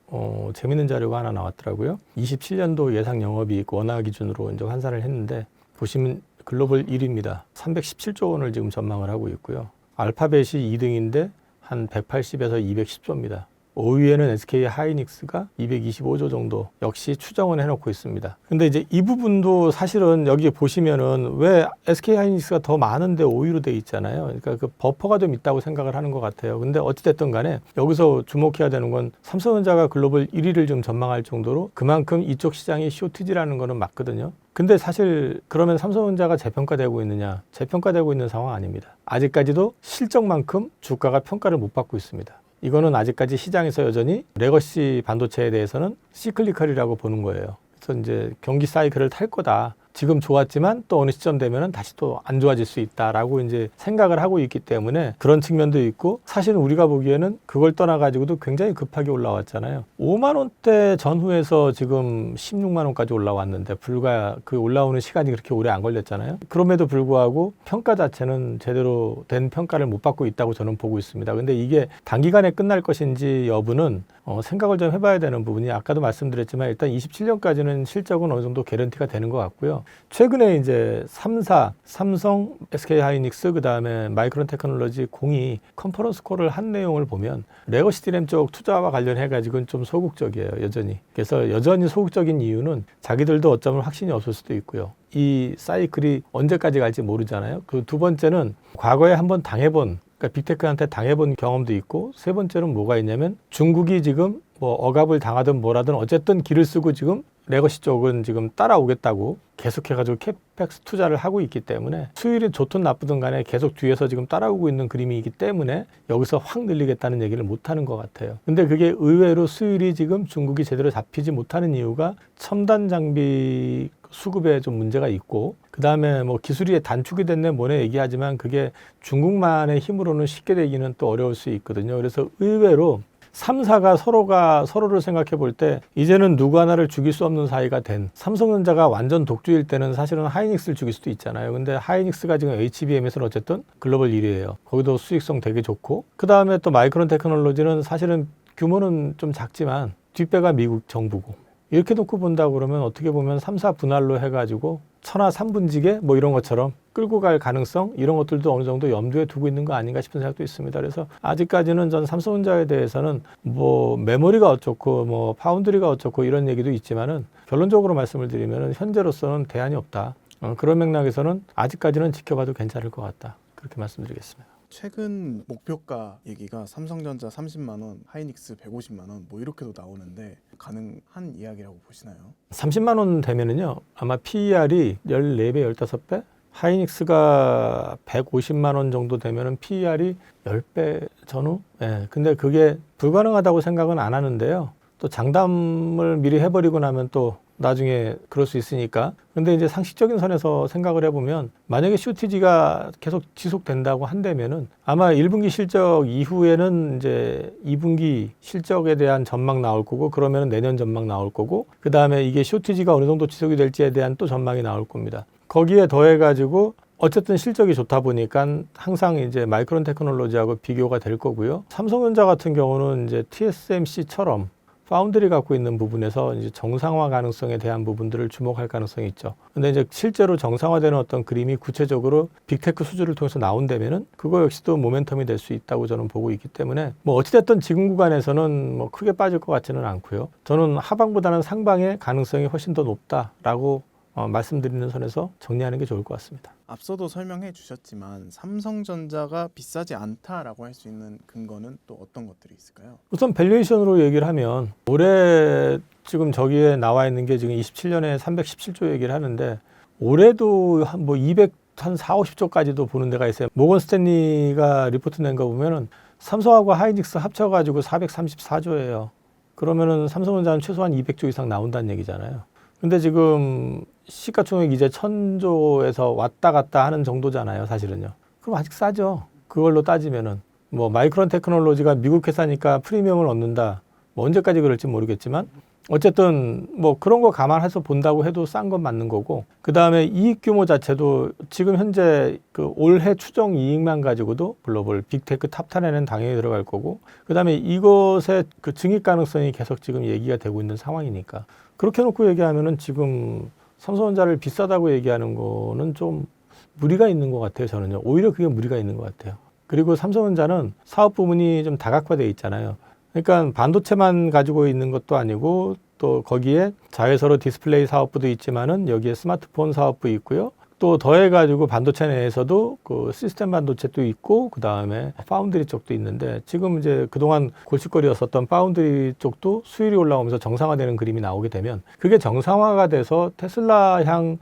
재밌는 자료가 하나 나왔더라고요. 27년도 예상 영업이익 원화 기준으로 이제 환산을 했는데 보시면 글로벌 1위입니다. 317조 원을 지금 전망을 하고 있고요. 알파벳이 2등인데 한 180에서 210조입니다. 5위에는 SK 하이닉스가 225조 정도 역시 추정은 해놓고 있습니다. 근데 이제 이 부분도 사실은 여기 보시면은 왜 SK 하이닉스가 더 많은데 5위로 돼 있잖아요. 그러니까 그 버퍼가 좀 있다고 생각을 하는 것 같아요. 근데 어찌됐든 간에 여기서 주목해야 되는 건 삼성전자가 글로벌 1위를 좀 전망할 정도로 그만큼 이쪽 시장이 쇼티지라는 거는 맞거든요. 근데 사실 그러면 삼성전자가 재평가되고 있느냐? 재평가되고 있는 상황 아닙니다. 아직까지도 실적만큼 주가가 평가를 못 받고 있습니다. 이거는 아직까지 시장에서 여전히 레거시 반도체에 대해서는 시클리컬이라고 보는 거예요. 그래서 이제 경기 사이클을 탈 거다. 지금 좋았지만 또 어느 시점 되면은 다시 또 안 좋아질 수 있다라고 이제 생각을 하고 있기 때문에 그런 측면도 있고, 사실은 우리가 보기에는 그걸 떠나가지고도 굉장히 급하게 올라왔잖아요. 5만 원대 전후에서 지금 16만 원까지 올라왔는데 불과 그 올라오는 시간이 그렇게 오래 안 걸렸잖아요. 그럼에도 불구하고 평가 자체는 제대로 된 평가를 못 받고 있다고 저는 보고 있습니다. 근데 이게 단기간에 끝날 것인지 여부는 생각을 좀 해봐야 되는 부분이, 아까도 말씀드렸지만 일단 27년까지는 실적은 어느 정도 개런티가 되는 것 같고요. 최근에 이제 3사, 삼성, SK 하이닉스, 그 다음에 마이크론 테크놀로지 공이 컨퍼런스 콜을 한 내용을 보면 레거시 디램 쪽 투자와 관련해가지고는 좀 소극적이에요, 여전히. 그래서 여전히 소극적인 이유는 자기들도 어쩌면 확신이 없을 수도 있고요. 이 사이클이 언제까지 갈지 모르잖아요. 그 두 번째는 과거에 한번 당해본, 그러니까 빅테크한테 당해본 경험도 있고, 세 번째는 뭐가 있냐면 중국이 지금 뭐 억압을 당하든 뭐라든 어쨌든 길을 쓰고 지금 레거시 쪽은 지금 따라오겠다고 계속해가지고 캐펙스 투자를 하고 있기 때문에 수율이 좋든 나쁘든 간에 계속 뒤에서 지금 따라오고 있는 그림이기 때문에 여기서 확 늘리겠다는 얘기를 못하는 것 같아요. 근데 그게 의외로 수율이 지금 중국이 제대로 잡히지 못하는 이유가 첨단 장비 수급에 좀 문제가 있고, 그 다음에 뭐 기술이 단축이 됐네 뭐네 얘기하지만 그게 중국만의 힘으로는 쉽게 되기는 또 어려울 수 있거든요. 그래서 의외로 3사가 서로를 생각해 볼 때 이제는 누구 하나를 죽일 수 없는 사이가 된 삼성전자가 완전 독주일 때는 사실은 하이닉스를 죽일 수도 있잖아요. 근데 하이닉스가 지금 HBM에서는 어쨌든 글로벌 1위예요. 거기도 수익성 되게 좋고 그 다음에 또 마이크론 테크놀로지는 사실은 규모는 좀 작지만 뒷배가 미국 정부고 이렇게 놓고 본다고 그러면 어떻게 보면 3사 분할로 해가지고 천하 3분지계 뭐 이런 것처럼 끌고 갈 가능성 이런 것들도 어느 정도 염두에 두고 있는 거 아닌가 싶은 생각도 있습니다. 그래서 아직까지는 전 삼성전자에 대해서는 뭐 메모리가 어쩌고 뭐 파운드리가 어쩌고 이런 얘기도 있지만은 결론적으로 말씀을 드리면은 현재로서는 대안이 없다. 그런 맥락에서는 아직까지는 지켜봐도 괜찮을 것 같다. 그렇게 말씀드리겠습니다. 최근 목표가 얘기가 삼성전자 30만 원, 하이닉스 150만 원 뭐 이렇게도 나오는데 가능한 이야기라고 보시나요? 30만 원 되면은요. 아마 PER이 14배, 15배? 하이닉스가 150만 원 정도 되면은 PER이 10배 전후? 예. 근데 그게 불가능하다고 생각은 안 하는데요. 또 장담을 미리 해버리고 나면 또 나중에 그럴 수 있으니까. 근데 이제 상식적인 선에서 생각을 해보면 만약에 쇼티지가 계속 지속된다고 한다면은 아마 1분기 실적 이후에는 이제 2분기 실적에 대한 전망 나올 거고 그러면은 내년 전망 나올 거고 그 다음에 이게 쇼티지가 어느 정도 지속이 될지에 대한 또 전망이 나올 겁니다. 거기에 더해가지고 어쨌든 실적이 좋다 보니까 항상 이제 마이크론 테크놀로지하고 비교가 될 거고요. 삼성전자 같은 경우는 이제 TSMC처럼 파운드리 갖고 있는 부분에서 이제 정상화 가능성에 대한 부분들을 주목할 가능성이 있죠. 근데 이제 실제로 정상화되는 어떤 그림이 구체적으로 빅테크 수주를 통해서 나온다면은 그거 역시도 모멘텀이 될 수 있다고 저는 보고 있기 때문에 뭐 어찌됐든 지금 구간에서는 뭐 크게 빠질 것 같지는 않고요. 저는 하방보다는 상방의 가능성이 훨씬 더 높다라고 말씀드리는 선에서 정리하는 게 좋을 것 같습니다. 앞서도 설명해 주셨지만 삼성전자가 비싸지 않다라고 할 수 있는 근거는 또 어떤 것들이 있을까요? 우선 밸류에이션으로 얘기를 하면 올해 지금 저기에 나와 있는 게 지금 27년에 317조 얘기를 하는데 올해도 한 뭐 200한 4, 50조까지도 보는 데가 있어요. 모건 스탠리가 리포트 낸 거 보면은 삼성하고 하이닉스 합쳐가지고 434조예요. 그러면은 삼성전자는 최소한 200조 이상 나온다는 얘기잖아요. 근데 지금 시가총액 이제 1000조에서 왔다 갔다 하는 정도잖아요, 사실은요. 그럼 아직 싸죠. 그걸로 따지면은 뭐 마이크론 테크놀로지가 미국 회사니까 프리미엄을 얻는다. 뭐 언제까지 그럴지 모르겠지만 어쨌든 뭐 그런 거 감안해서 본다고 해도 싼 건 맞는 거고 그 다음에 이익 규모 자체도 지금 현재 그 올해 추정 이익만 가지고도 글로벌 빅테크 탑 10에는 당연히 들어갈 거고 그 다음에 이것의 그 증액 가능성이 계속 지금 얘기가 되고 있는 상황이니까 그렇게 놓고 얘기하면은 지금 삼성전자를 비싸다고 얘기하는 거는 좀 무리가 있는 것 같아요. 저는요. 오히려 그게 무리가 있는 것 같아요. 그리고 삼성전자는 사업 부문이 좀 다각화되어 있잖아요. 그러니까 반도체만 가지고 있는 것도 아니고 또 거기에 자회사로 디스플레이 사업부도 있지만은 여기에 스마트폰 사업부 있고요. 또 더해가지고 반도체 내에서도 그 시스템 반도체도 있고 그 다음에 파운드리 쪽도 있는데 지금 이제 그동안 골칫거리였었던 파운드리 쪽도 수율이 올라오면서 정상화되는 그림이 나오게 되면 그게 정상화가 돼서 테슬라향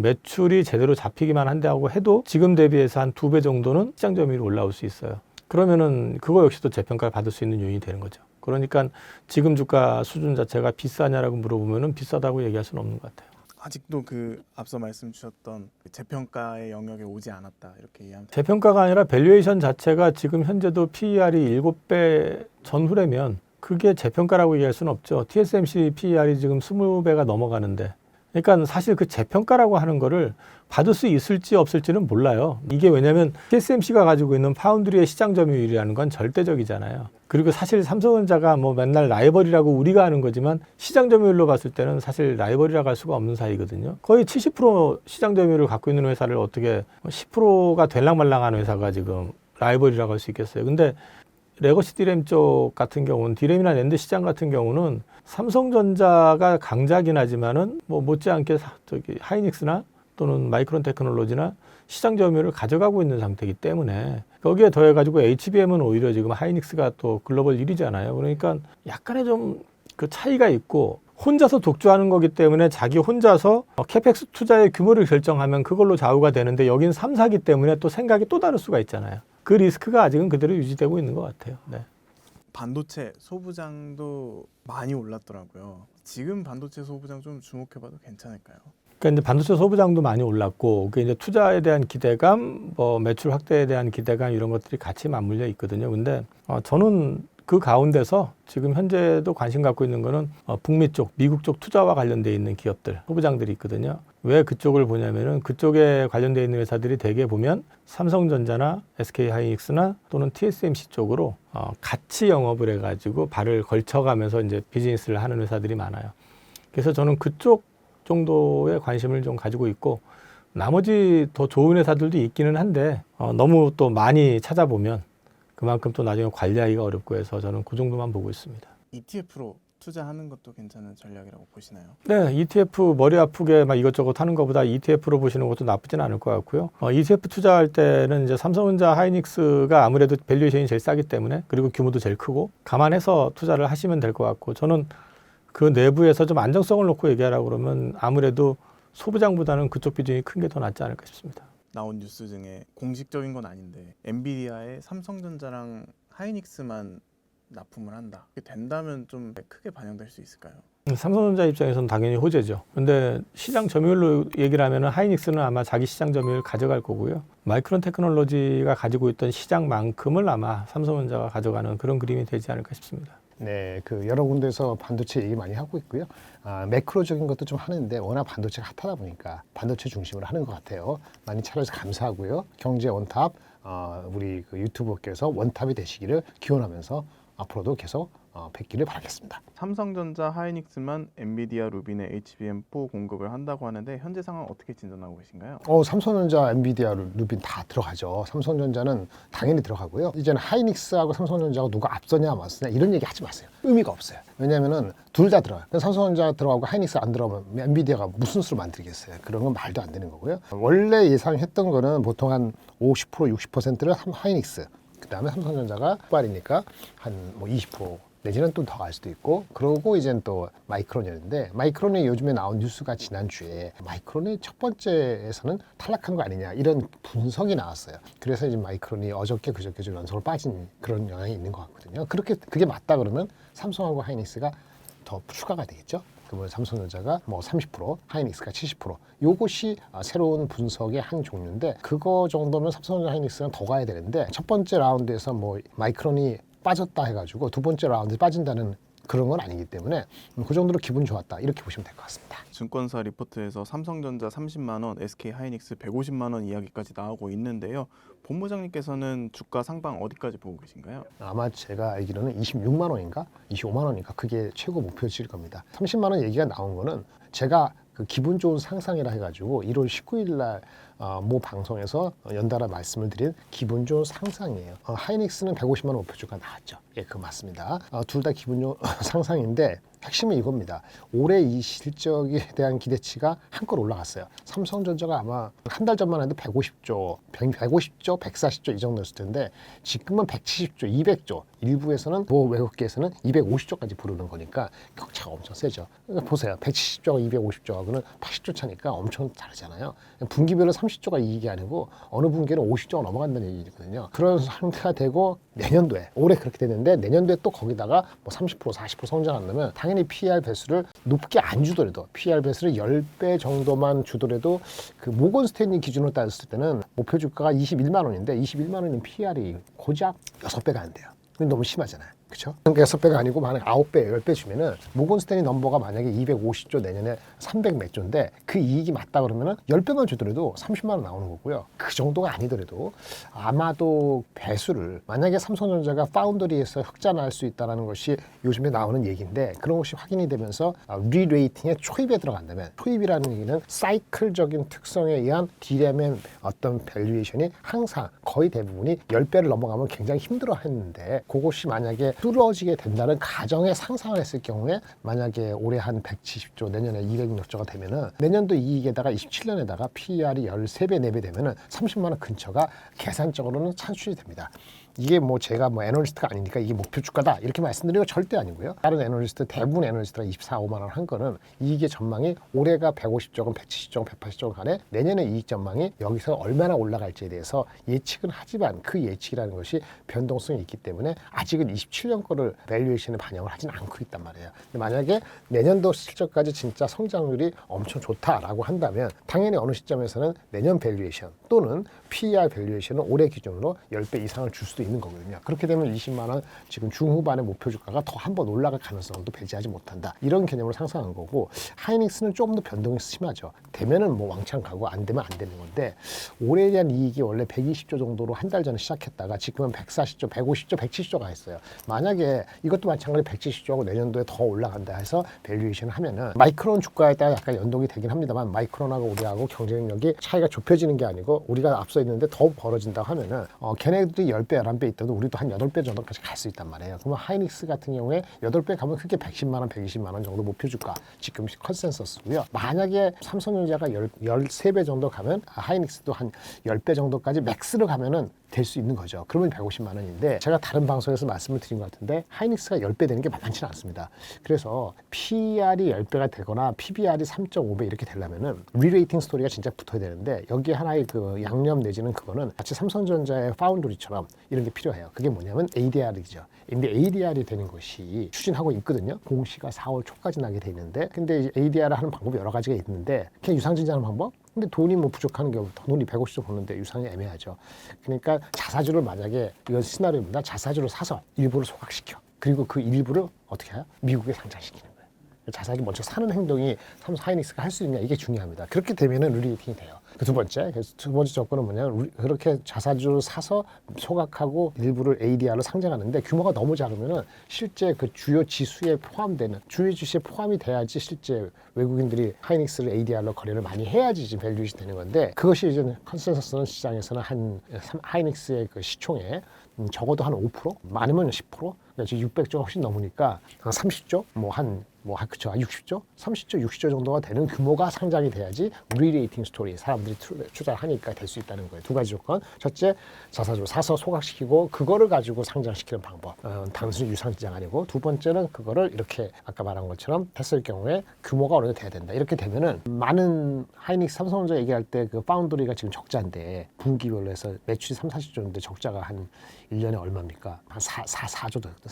매출이 제대로 잡히기만 한다고 해도 지금 대비해서 한 2배 정도는 시장 점유율이 올라올 수 있어요. 그러면은 그거 역시도 재평가를 받을 수 있는 요인이 되는 거죠. 그러니까 지금 주가 수준 자체가 비싸냐라고 물어보면은 비싸다고 얘기할 수는 없는 것 같아요. 아직도 그 앞서 말씀 주셨던 재평가의 영역에 오지 않았다 이렇게 이해하면 돼요. 재평가가 아니라 밸류에이션 자체가 지금 현재도 PER이 7배 전후라면 그게 재평가라고 얘기할 수는 없죠. TSMC PER이 지금 20배가 넘어가는데 그러니까 사실 그 재평가라고 하는 거를 받을 수 있을지 없을지는 몰라요. 이게 왜냐하면 TSMC가 가지고 있는 파운드리의 시장 점유율이라는 건 절대적이잖아요. 그리고 사실 삼성전자가 뭐 맨날 라이벌이라고 우리가 하는 거지만 시장 점유율로 봤을 때는 사실 라이벌이라고 할 수가 없는 사이거든요. 거의 70% 시장 점유율을 갖고 있는 회사를 어떻게 10%가 될랑말랑한 회사가 지금 라이벌이라고 할 수 있겠어요. 근데 레거시 디램 쪽 같은 경우는 디램이나 낸드 시장 같은 경우는 삼성전자가 강자긴 하지만은 뭐 못지않게 저기 하이닉스나 또는 마이크론 테크놀로지나 시장 점유율을 가져가고 있는 상태이기 때문에 거기에 더해가지고 HBM은 오히려 지금 하이닉스가 또 글로벌 1위잖아요. 그러니까 약간의 좀 그 차이가 있고 혼자서 독주하는 거기 때문에 자기 혼자서 캐펙스 투자의 규모를 결정하면 그걸로 좌우가 되는데 여긴 3사기 때문에 또 생각이 또 다를 수가 있잖아요. 그 리스크가 아직은 그대로 유지되고 있는 것 같아요. 네. 반도체 소부장도 많이 올랐더라고요. 지금 반도체 소부장 좀 주목해봐도 괜찮을까요? 그러니까 이제 반도체 소부장도 많이 올랐고, 그 이제 투자에 대한 기대감, 뭐 매출 확대에 대한 기대감 이런 것들이 같이 맞물려 있거든요. 근데 저는 그 가운데서 지금 현재도 관심 갖고 있는 거는 북미 쪽, 미국 쪽 투자와 관련돼 있는 기업들, 소부장들이 있거든요. 왜 그쪽을 보냐면은 그쪽에 관련돼 있는 회사들이 대개 보면 삼성전자나 SK하이닉스나 또는 TSMC 쪽으로 같이 영업을 해가지고 발을 걸쳐가면서 이제 비즈니스를 하는 회사들이 많아요. 그래서 저는 그쪽 정도의 관심을 좀 가지고 있고, 나머지 더 좋은 회사들도 있기는 한데 너무 또 많이 찾아보면 그만큼 또 나중에 관리하기가 어렵고 해서 저는 그 정도만 보고 있습니다. ETF로 투자하는 것도 괜찮은 전략이라고 보시나요? 네, ETF 머리 아프게 막 이것저것 하는 것보다 ETF로 보시는 것도 나쁘진 않을 것 같고요. ETF 투자할 때는 이제 삼성전자, 하이닉스가 아무래도 밸류에이션이 제일 싸기 때문에, 그리고 규모도 제일 크고 감안해서 투자를 하시면 될 것 같고, 저는 그 내부에서 좀 안정성을 놓고 얘기하라고 그러면 아무래도 소부장보다는 그쪽 비중이 큰 게 더 낫지 않을까 싶습니다. 나온 뉴스 중에 공식적인 건 아닌데 엔비디아에 삼성전자랑 하이닉스만 납품을 한다. 그게 된다면 좀 크게 반영될 수 있을까요? 삼성전자 입장에서는 당연히 호재죠. 근데 시장 점유율로 얘기를 하면 하이닉스는 아마 자기 시장 점유율 가져갈 거고요. 마이크론 테크놀로지가 가지고 있던 시장만큼을 아마 삼성전자가 가져가는 그런 그림이 되지 않을까 싶습니다. 네, 그 여러 군데서 반도체 얘기 많이 하고 있고요. 매크로적인 것도 좀 하는데 워낙 반도체가 핫하다 보니까 반도체 중심으로 하는 것 같아요. 많이 찾아주셔서 감사하고요. 경제 원탑, 우리 그 유튜버께서 원탑이 되시기를 기원하면서 앞으로도 계속 뵙기를 바라겠습니다. 삼성전자, 하이닉스만 엔비디아 루빈의 HBM4 공급을 한다고 하는데 현재 상황 어떻게 진전하고 계신가요? 삼성전자, 엔비디아, 루빈 다 들어가죠. 삼성전자는 당연히 들어가고요. 이제는 하이닉스하고 삼성전자가 누가 앞서냐 맞서냐 이런 얘기 하지 마세요. 의미가 없어요. 왜냐하면은 둘 다 들어가요. 삼성전자 들어가고 하이닉스 안 들어가면 엔비디아가 무슨 수로 만들겠어요. 그런 건 말도 안 되는 거고요. 원래 예상했던 거는 보통 한 50%, 60%를 하이닉스, 그 다음에 삼성전자가 폭발이니까 한 뭐 20% 내지는 또 더 갈 수도 있고, 그러고 이젠 또 마이크론이었는데, 마이크론이 요즘에 나온 뉴스가 지난주에 마이크론이 첫 번째에서는 탈락한 거 아니냐 이런 분석이 나왔어요. 그래서 이제 마이크론이 어저께 그저께 좀 연속으로 빠진 그런 영향이 있는 것 같거든요. 그게 맞다 그러면 삼성하고 하이닉스가 더 추가가 되겠죠. 그러면 삼성전자가 뭐 30%, 하이닉스가 70%. 요것이 새로운 분석의 한 종류인데, 그거 정도면 삼성전자, 하이닉스는 더 가야 되는데, 첫 번째 라운드에서 뭐 마이크론이 빠졌다 해가지고 두 번째 라운드에 빠진다는 그런 건 아니기 때문에 그 정도로 기분 좋았다 이렇게 보시면 될 것 같습니다. 증권사 리포트에서 삼성전자 30만 원, SK 하이닉스 150만 원 이야기까지 나오고 있는데요. 본부장님께서는 주가 상방 어디까지 보고 계신가요? 아마 제가 알기로는 26만 원인가 25만 원인가 그게 최고 목표치일 겁니다. 30만 원 얘기가 나온 거는 제가 그 기분 좋은 상상이라 해가지고 1월 19일 날 모 방송에서 연달아 말씀을 드린 기분 좋은 상상이에요. 하이닉스는 150만 원 목표주가 나왔죠. 예, 그거 맞습니다. 둘 다 기분 좋은 상상인데 핵심은 이겁니다. 올해 이 실적에 대한 기대치가 한껏 올라갔어요. 삼성전자가 아마 한 달 전만 해도 150조, 140조 이 정도였을 텐데 지금은 170조, 200조, 일부에서는 뭐 외국계에서는 250조까지 부르는 거니까 격차가 엄청 세죠. 그러니까 보세요. 170조가 250조하고는 80조 차니까 엄청 다르잖아요. 분기별로 30조가 이익이 아니고 어느 분기에는 50조가 넘어간다는 얘기거든요. 그런 상태가 되고 내년도에, 올해 그렇게 됐는데 내년도에 또 거기다가 뭐 30%, 40% 성장한다면 당연히 PER 배수를 높게 안 주더라도, PER 배수를 10배 정도만 주더라도 그 모건 스탠리 기준으로 따졌을 때는 목표 주가가 21만 원인데 21만 원인 PER이 고작 6배가 안 돼요. 그건 너무 심하잖아요. 그렇죠? 그러니까 6배가 아니고 만약에 9배, 10배 주면은 모건 스탠리 넘버가 만약에 250조 내년에 300 몇 조인데 그 이익이 맞다 그러면은 10배만 주더라도 30만 원 나오는 거고요. 그 정도가 아니더라도 아마도 배수를 만약에 삼성전자가 파운더리에서 흑자 날 수 있다는 것이 요즘에 나오는 얘기인데 그런 것이 확인이 되면서 리레이팅에 초입에 들어간다면, 초입이라는 얘기는 사이클적인 특성에 의한 D램의 어떤 밸류에이션이 항상 거의 대부분이 10배를 넘어가면 굉장히 힘들어 했는데 그것이 만약에 뚫어지게 된다는 가정의 상상을 했을 경우에 만약에 올해 한 170조 내년에 200조가 되면은 내년도 이익에다가 27년에다가 PER이 13배, 4배 되면은 30만 원 근처가 계산적으로는 산출이 됩니다. 이게 뭐 제가 뭐 애널리스트가 아니니까 이게 목표 주가다 이렇게 말씀드리는 거 절대 아니고요. 다른 애널리스트, 대부분 애널리스트가 24, 5만 원 한 거는 이익의 전망이 올해가 150조건 170조건 180조건 간에 내년의 이익 전망이 여기서 얼마나 올라갈지에 대해서 예측은 하지만 그 예측이라는 것이 변동성이 있기 때문에 아직은 27년 거를 밸류에이션에 반영을 하지는 않고 있단 말이에요. 근데 만약에 내년도 실적까지 진짜 성장률이 엄청 좋다라고 한다면 당연히 어느 시점에서는 내년 밸류에이션 또는 PER 밸류에이션은 올해 기준으로 10배 이상을 줄 수도 수도 있는 거거든요. 그렇게 되면 20만 원 지금 중후반의 목표 주가가 더 한 번 올라갈 가능성도 배제하지 못한다. 이런 개념으로 상상한 거고, 하이닉스는 조금 더 변동이 심하죠. 되면은 뭐 왕창 가고 안 되면 안 되는 건데, 올해에 대한 이익이 원래 120조 정도로 한 달 전에 시작했다가 지금은 140조, 150조, 170조가 했어요. 만약에 이것도 마찬가지로 170조하고 내년도에 더 올라간다 해서 밸류에이션을 하면은 마이크론 주가에 따라 약간 연동이 되긴 합니다만, 마이크론하고 우리하고 경쟁력이 차이가 좁혀지는 게 아니고 우리가 앞서 있는데 더 벌어진다고 하면은 걔네들이 10배, 11배 있다도 우리도 한 8배 정도까지 갈 수 있단 말이에요. 그러면 하이닉스 같은 경우에 8배 가면 크게 110만 원, 120만 원 정도 목표 주가 지금 컨센서스고요. 만약에 삼성전자가 13배 정도 가면 하이닉스도 한 10배 정도까지 맥스로 가면은 될 수 있는 거죠. 그러면 150만 원인데, 제가 다른 방송에서 말씀을 드린 것 같은데 하이닉스가 10배 되는 게 만만치는 않습니다. 그래서 PER이 10배가 되거나 PBR이 3.5배 이렇게 되려면은 리레이팅 스토리가 진짜 붙어야 되는데, 여기 하나의 그 양념 내지는 그거는 마치 삼성전자의 파운드리처럼 이런 게 필요해요. 그게 뭐냐면 ADR이죠. 근데 ADR이 되는 것이 추진하고 있거든요. 공시가 4월 초까지 나게 돼 있는데, 근데 ADR을 하는 방법이 여러 가지가 있는데, 그냥 유상증자하는 방법? 근데 돈이 뭐 부족한 경우 돈이 150조 버는데 유상이 애매하죠. 그러니까 자사주를, 만약에 이건 시나리오입니다. 자사주를 사서 일부를 소각시켜. 그리고 그 일부를 어떻게 해요? 미국에 상장시키는 거예요. 자사주 먼저 사는 행동이 삼성 하이닉스가 할 수 있냐, 이게 중요합니다. 그렇게 되면은 룰리팅이 돼요. 그 두 번째 조건은 뭐냐면, 그렇게 자사주를 사서 소각하고 일부를 ADR로 상장하는데 규모가 너무 작으면은 실제 그 주요 지수에 포함되는, 주요 지수에 포함이 돼야지 실제 외국인들이 하이닉스를 ADR로 거래를 많이 해야지 지금 밸류에이션이 되는 건데, 그것이 이제 컨센서스는 시장에서는 한 하이닉스의 그 시총에 적어도 한 5%, 많으면 10%, 그러니까 지금 600조 훨씬 넘으니까 한 30조, 그쵸, 60조, 30조, 60조 정도가 되는 규모가 상장이 돼야지 리레이팅 스토리, 사람들이 투자를 하니까 될 수 있다는 거예요. 두 가지 조건. 첫째, 자사주를 사서 소각시키고 그거를 가지고 상장시키는 방법. 단순히 유상증자가 아니고, 두 번째는 그거를 이렇게 아까 말한 것처럼 했을 경우에 규모가 어느 정도 돼야 된다. 이렇게 되면은 많은 하이닉스, 삼성전자 얘기할 때 그 파운드리가 지금 적자인데, 분기별로 해서 매출이 3, 40조인데 적자가 한 1년에 얼마입니까? 한 4조 되거든,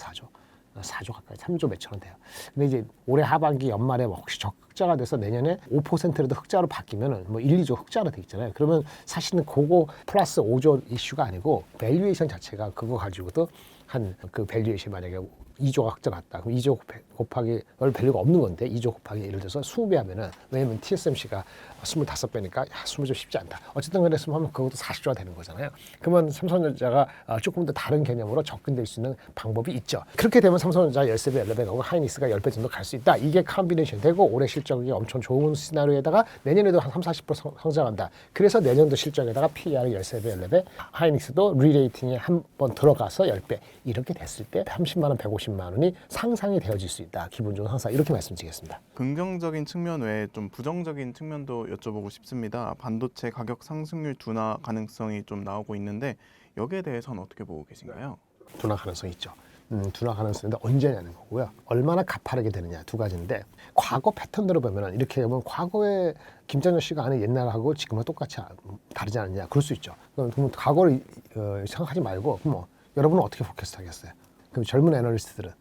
4조 가까이, 3조 몇천 원 돼요. 근데 이제 올해 하반기 연말에 혹시 흑자가 돼서 내년에 5%라도 흑자로 바뀌면은 뭐 1, 2조 흑자로 돼 있잖아요. 그러면 사실은 그거 플러스 5조 이슈가 아니고, 밸류에이션 자체가 그거 가지고도 한 그 밸류에이션 만약에 2조가 흑자 났다. 그럼 2조 곱하기 별 밸류가 없는 건데 2조 곱하기 예를 들어서 20배 하면은, 왜냐면 TSMC가 25배니까 20조 쉽지 않다. 어쨌든 그랬으면 하면 그것도 40조가 되는 거잖아요. 그러면 삼성전자가 조금 더 다른 개념으로 접근될 수 있는 방법이 있죠. 그렇게 되면 삼성전자 13배, 14배 가고 하이닉스가 10배 정도 갈 수 있다. 이게 컴비네이션 되고, 올해 실적이 엄청 좋은 시나리오에다가 내년에도 한 30, 40% 성장한다. 그래서 내년도 실적에다가 PER이 13배, 14배, 하이닉스도 리레이팅에 한 번 들어가서 10배. 이렇게 됐을 때 30만 원, 150만 원이 상상이 되어질 수 있다. 기본적으로 항상 이렇게 말씀드리겠습니다. 긍정적인 측면 외에 좀 부정적인 측면도 여쭤보고 싶습니다. 반도체 가격 상승률 둔화 가능성이 좀 나오고 있는데, 여기에 대해서는 어떻게 보고 계신가요? 둔화 가능성이 있죠. 둔화 가능성인데 언제냐는 거고요. 얼마나 가파르게 되느냐, 두 가지인데, 과거 패턴대로 보면 이렇게 보면 과거에 김장현 씨가 하는 옛날하고 지금은 똑같이 다르지 않느냐, 그럴 수 있죠. 그럼 과거를 생각하지 말고, 그럼 여러분은 어떻게 포커스 하겠어요? 그럼 젊은 애널리스트들은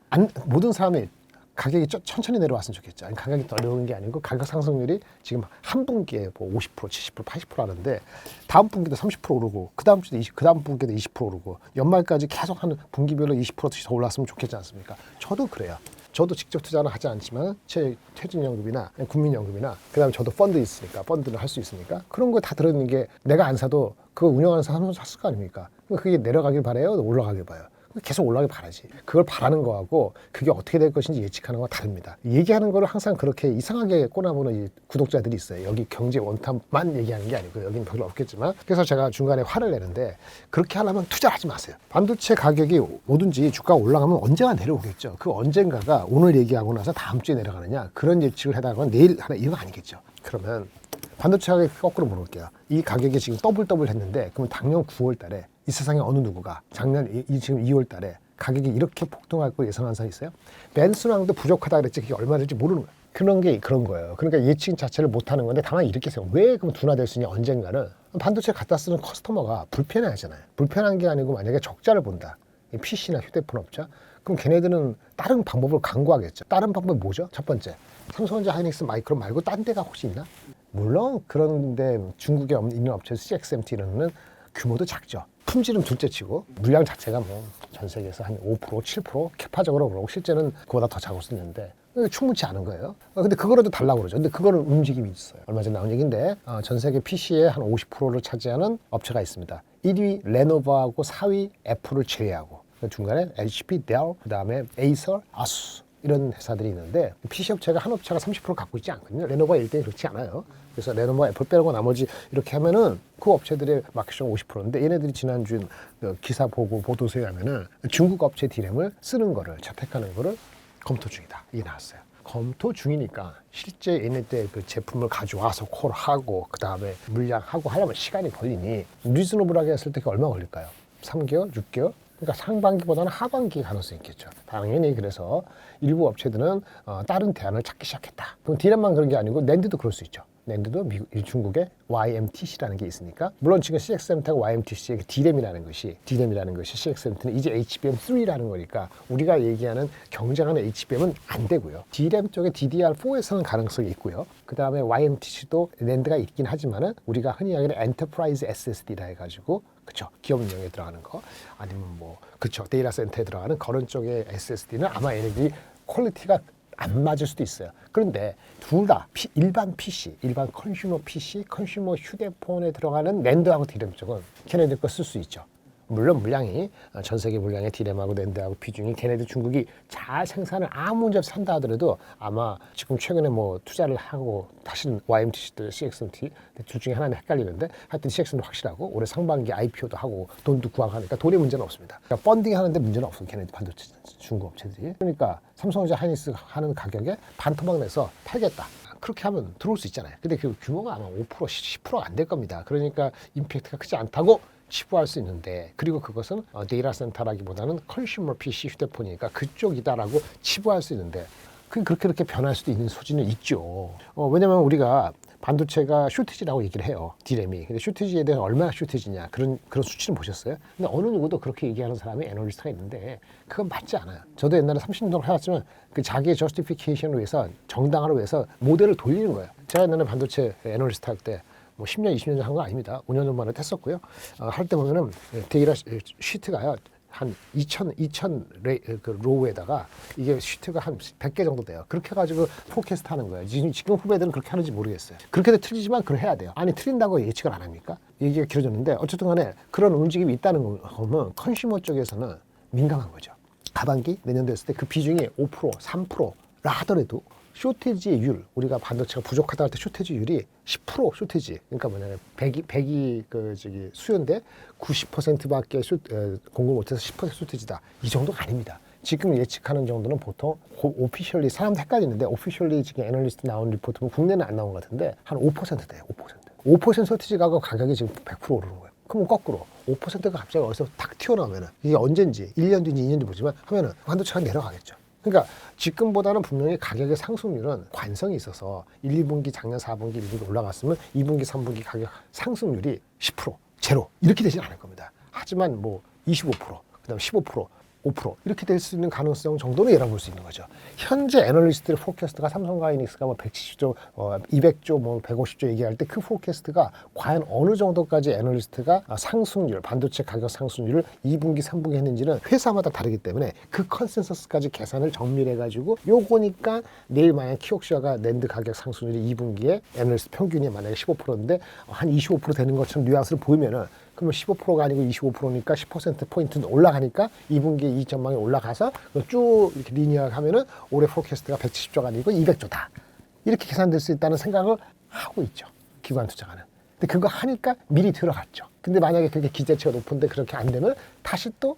모든 사람이 가격이 천천히 내려왔으면 좋겠죠. 아니, 가격이 더 내려오는 게 아니고 가격 상승률이 지금 한 분기에 뭐 50%, 70%, 80% 하는데, 다음 분기도 30% 오르고, 그 다음 주도 그 다음 분기도 20% 오르고, 연말까지 계속 한 분기별로 20%씩 더 올랐으면 좋겠지 않습니까? 저도 그래요. 저도 직접 투자는 하지 않지만 제 퇴직연금이나 국민연금이나, 그다음에 저도 펀드 있으니까, 펀드를 할 수 있으니까, 그런 거 다 들어있는 게 내가 안 사도 그거 운영하는 사람은 샀을 거 아닙니까? 그게 내려가길 바라요, 올라가길 봐요? 계속 올라가길 바라지. 그걸 바라는 거하고 그게 어떻게 될 것인지 예측하는 거가 다릅니다. 얘기하는 거를 항상 그렇게 이상하게 꼬나보는 이 구독자들이 있어요. 여기 경제 원탑만 얘기하는 게 아니고, 여기는 별로 없겠지만. 그래서 제가 중간에 화를 내는데, 그렇게 하려면 투자하지 마세요. 반도체 가격이 뭐든지 주가가 올라가면 언젠가 내려오겠죠. 그 언젠가가 오늘 얘기하고 나서 다음 주에 내려가느냐, 그런 예측을 해다가 내일 하나, 이거 아니겠죠. 그러면 반도체 가격이 거꾸로 물어볼게요. 이 가격이 지금 더블 했는데, 그러면 작년 9월 달에 이 세상에 어느 누구가 지금 2월 달에 가격이 이렇게 폭등할 걸 예상한 사람 있어요? 벤슨왕도 부족하다 그랬지, 그게 얼마 될지 모르는 거예요. 그런 거예요. 그러니까 예측 자체를 못하는 건데, 다만 이렇게 해서 왜 그럼 둔화될 수 있냐, 언젠가는. 반도체 갖다 쓰는 커스터머가 불편해하잖아요. 불편한 게 아니고, 만약에 적자를 본다, PC나 휴대폰 업자, 그럼 걔네들은 다른 방법을 강구하겠죠. 다른 방법이 뭐죠? 첫 번째, 삼성전자, 하이닉스, 마이크론 말고 딴 데가 혹시 있나? 물론 그런데 중국에 있는 업체 CXMT는 규모도 작죠. 품질은 둘째치고 물량 자체가 뭐 전 세계에서 한 5%, 7% 캐파적으로 그러고 실제는 그보다 더 작을 수 있는데 충분치 않은 거예요. 근데 그거라도 달라고 그러죠. 근데 그거는 움직임이 있어요. 얼마 전에 나온 얘기인데 전 세계 PC의 한 50%를 차지하는 업체가 있습니다. 1위 레노버하고 4위 애플을 제외하고 중간에 HP, 델, 그다음에 에이서, 아수스 이런 회사들이 있는데 PC 업체가 한 업체가 30% 갖고 있지 않거든요. 레노버가 1등이 그렇지 않아요. 그래서 레노버, 애플 빼고 나머지 이렇게 하면은 그 업체들의 마켓시가 50%인데 얘네들이 지난주 기사 보고 보도서에 하면은 중국 업체 D램을 쓰는 거를 채택하는 거를 검토 중이다. 이게 나왔어요. 검토 중이니까 실제 얘네들 그 제품을 가져와서 콜하고 그 다음에 물량하고 하려면 시간이 걸리니 리즈너블하게 했을 때 얼마 걸릴까요? 3개월, 6개월? 그러니까 상반기보다는 하반기 가능성이 있겠죠. 당연히 그래서 일부 업체들은 다른 대안을 찾기 시작했다. 그럼 D램만 그런 게 아니고 낸드도 그럴 수 있죠. 낸드도 중국의 YMTC라는 게 있으니까 물론 지금 CXMT하고 YMTC의 D램이라는 것이 CXMT는 이제 HBM3라는 거니까 우리가 얘기하는 경쟁하는 HBM은 안 되고요. D램 쪽에 DDR4에서는 가능성이 있고요. 그 다음에 YMTC도 낸드가 있긴 하지만은 우리가 흔히 하기는 엔터프라이즈 SSD라 해가지고 그쵸 기업용에 들어가는 거 아니면 뭐 그쵸 데이터 센터에 들어가는 그런 쪽의 SSD는 아마 얘네들이 퀄리티가 안 맞을 수도 있어요. 그런데 둘 다 일반 PC, 일반 컨슈머 PC, 컨슈머 휴대폰에 들어가는 낸드하고 D램 쪽은 걔네들 거 쓸 수 있죠. 물론 물량이 전 세계 물량의 D램하고 낸드하고 비중이 걔네들 중국이 잘 생산을 아무 문제 없이 산다 하더라도 아마 지금 최근에 뭐 투자를 하고 다시는 YMTC, CXMT 둘 중에 하나는 헷갈리는데 하여튼 CX는 확실하고 올해 상반기 IPO도 하고 돈도 구하고 하니까 돈에 문제는 없습니다. 그러니까 펀딩 하는데 문제는 없어요. 걔네들 반도체 중국 업체들이. 그러니까 삼성전자 하이닉스 하는 가격에 반토막 내서 팔겠다. 그렇게 하면 들어올 수 있잖아요. 근데 그 규모가 아마 5%, 10%가 안 될 겁니다. 그러니까 임팩트가 크지 않다고 치부할 수 있는데 그리고 그것은 데이터 센터라기보다는 컨슈머 PC 휴대폰이니까 그쪽이다라고 치부할 수 있는데 그렇게 변할 수도 있는 소지는 있죠. 왜냐면 우리가 반도체가 쇼티지라고 얘기를 해요. D램이. 근데 쇼티지에 대해서 얼마나 쇼티지냐 그런 수치는 보셨어요? 근데 어느 누구도 그렇게 얘기하는 사람이 애널리스트가 있는데 그건 맞지 않아요. 저도 옛날에 30년 동안 해왔지만 그 자기의 저스티피케이션을 위해서 정당화를 위해서 모델을 돌리는 거예요. 제가 옛날에 반도체 애널리스트 할 때 뭐 10년, 20년 전 한 거 아닙니다. 5년 전만에 했었고요. 할 때 보면은 데이터 시트가요. 한 2,000 그 로우에다가 이게 시트가 한 100개 정도 돼요. 그렇게 해가지고 포캐스트 하는 거예요. 지금 후배들은 그렇게 하는지 모르겠어요. 그렇게도 틀리지만 그걸 해야 돼요. 아니 틀린다고 예측을 안 합니까? 얘기가 길어졌는데 어쨌든 간에 그런 움직임이 있다는 거면 컨슈머 쪽에서는 민감한 거죠. 하반기 내년도 했을 때 그 비중이 5%, 3%라 하더라도 쇼티지의 율, 우리가 반도체가 부족하다 할 때 쇼티지율이 10% 쇼티지. 그러니까 뭐냐면 100이 수요인데 90%밖에 공급 못해서 10% 쇼티지다. 이 정도가 아닙니다. 지금 예측하는 정도는 보통 오피셜리 사람들 헷갈리는데 오피셜리 지금 애널리스트 나온 리포트 보면 국내는 안 나온 것 같은데 한 5% 돼요. 5% 쇼티지 가격이 지금 100% 오르는 거예요. 그럼 거꾸로 5%가 갑자기 어디서 탁 튀어나오면은 이게 언젠지 1년 뒤인지 2년 뒤 보지만 하면은 반도체가 내려가겠죠. 그러니까 지금보다는 분명히 가격의 상승률은 관성이 있어서 1, 2분기 작년 4분기, 1분기 올라갔으면 2분기, 3분기 가격 상승률이 10%, 제로 이렇게 되진 않을 겁니다. 하지만 뭐 25%, 그다음 15%, 5% 이렇게 될 수 있는 가능성 정도는 열어볼 수 있는 거죠. 현재 애널리스트의 포캐스트가 삼성과 하이닉스가 뭐 170조, 200조, 뭐 150조 얘기할 때 그 포캐스트가 과연 어느 정도까지 애널리스트가 상승률, 반도체 가격 상승률을 2분기, 3분기 했는지는 회사마다 다르기 때문에 그 컨센서스까지 계산을 정밀해가지고 요거니까 내일 만약 키옥시아가 낸드 가격 상승률이 2분기에 애널리스트 평균이 만약에 15%인데 한 25% 되는 것처럼 뉘앙스를 보이면은 그러면 15%가 아니고 25%니까 10%포인트 올라가니까 2분기에 2.0이 올라가서 쭉 이렇게 리니어하게 하면은 올해 포캐스트가 170조가 아니고 200조다. 이렇게 계산될 수 있다는 생각을 하고 있죠. 기관 투자가는. 근데 그거 하니까 미리 들어갔죠. 근데 만약에 그게 기대치가 높은데 그렇게 안 되면 다시 또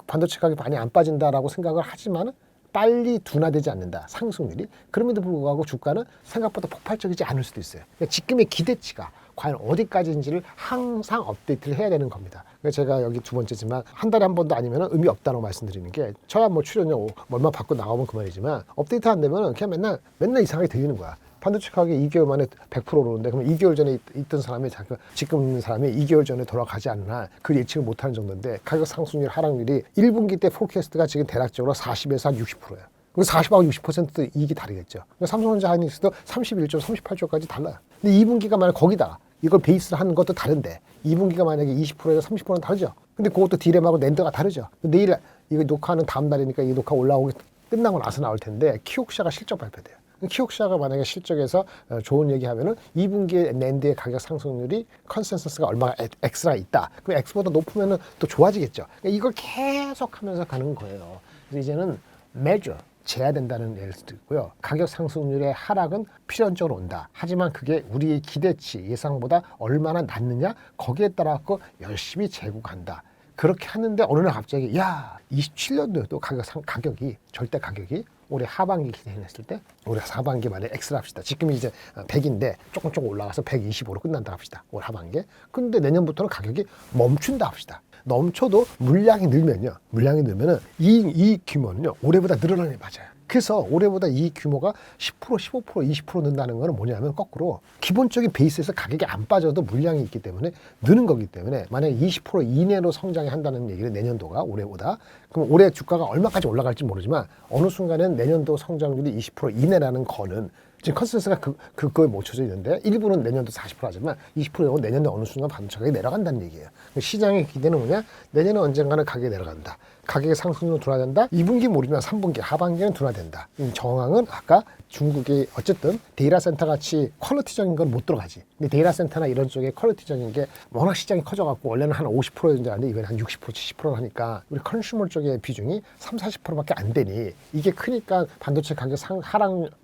반도체 가격이 많이 안 빠진다라고 생각을 하지만은 빨리 둔화되지 않는다. 상승률이. 그럼에도 불구하고 주가는 생각보다 폭발적이지 않을 수도 있어요. 그러니까 지금의 기대치가 과연 어디까지인지를 항상 업데이트를 해야 되는 겁니다. 그러니까 제가 여기 두 번째지만 한 달에 한 번도 아니면 의미 없다고 말씀드리는 게 저야 뭐 출연료 얼마 받고 나가면 그만이지만 업데이트 안 되면 그냥 맨날 이상하게 들리는 거야. 반도체 가격이 2개월 만에 100% 오르는데 그러면 2개월 전에 있던 사람이 지금 있는 사람이 2개월 전에 돌아가지 않나 그 예측을 못하는 정도인데 가격 상승률 하락률이 1분기 때 포캐스트가 지금 대략적으로 40에서 한 60%예요. 40하고 60% 이익이 다르겠죠. 삼성전자 하이닉스도 31조, 38조까지 달라요. 근데 2분기가 만약 거기다 이걸 베이스로 하는 것도 다른데 2분기가 만약에 20%에서 30%는 다르죠. 근데 그것도 디램하고 낸더가 다르죠. 내일 이거 녹화하는 다음 날이니까 이 녹화 올라오기 끝나고 나서 나올 텐데 키옥시아가 실적 발표돼요. 키옥시아가 만약에 실적에서 좋은 얘기하면은 2분기에 낸드의 가격 상승률이 컨센서스가 얼마가 X가 있다. 그럼 X보다 높으면은 또 좋아지겠죠. 그러니까 이걸 계속하면서 가는 거예요. 그래서 이제는 매주 재야 된다는 예를 수도 있고요. 가격 상승률의 하락은 필연적으로 온다. 하지만 그게 우리의 기대치 예상보다 얼마나 낮느냐 거기에 따라 갖고 열심히 재고 간다. 그렇게 하는데 어느 날 갑자기 야 27년도에도 가격이 절대 가격이 올해 하반기 기대했을 때 올해 하반기 만에 X를 합시다. 지금 이제 100인데 조금 올라가서 125로 끝난다 합시다. 올 하반기에. 근데 내년부터는 가격이 멈춘다 합시다. 멈춰도 물량이 늘면요. 물량이 늘면은 이 규모는요. 올해보다 늘어나는 게 맞아요. 그래서 올해보다 이 규모가 10%, 15%, 20% 는다는 거는 뭐냐면 거꾸로 기본적인 베이스에서 가격이 안 빠져도 물량이 있기 때문에 느는 거기 때문에 만약에 20% 이내로 성장이 한다는 얘기를 내년도가 올해보다 그럼 올해 주가가 얼마까지 올라갈지 모르지만 어느 순간은 내년도 성장률이 20% 이내라는 거는 지금 컨센서스가 그거에 멈춰져 있는데 일부는 내년도 40% 하지만 20%는 내년도 어느 순간 반도체가 내려간다는 얘기예요. 시장의 기대는 뭐냐? 내년은 언젠가는 가격이 내려간다. 가격의 상승률은 둔화된다. 2분기 모르지만 3분기, 하반기는 둔화된다. 이 정황은 아까 중국이 어쨌든 데이터 센터 같이 퀄리티적인 건 못 들어가지. 근데 데이터 센터나 이런 쪽에 퀄리티적인 게 워낙 시장이 커져갖고 원래는 한 50% 정도 하는데 이번에 한 60%, 70% 하니까 우리 컨슈머 쪽의 비중이 3, 40%밖에 안 되니 이게 크니까 반도체 가격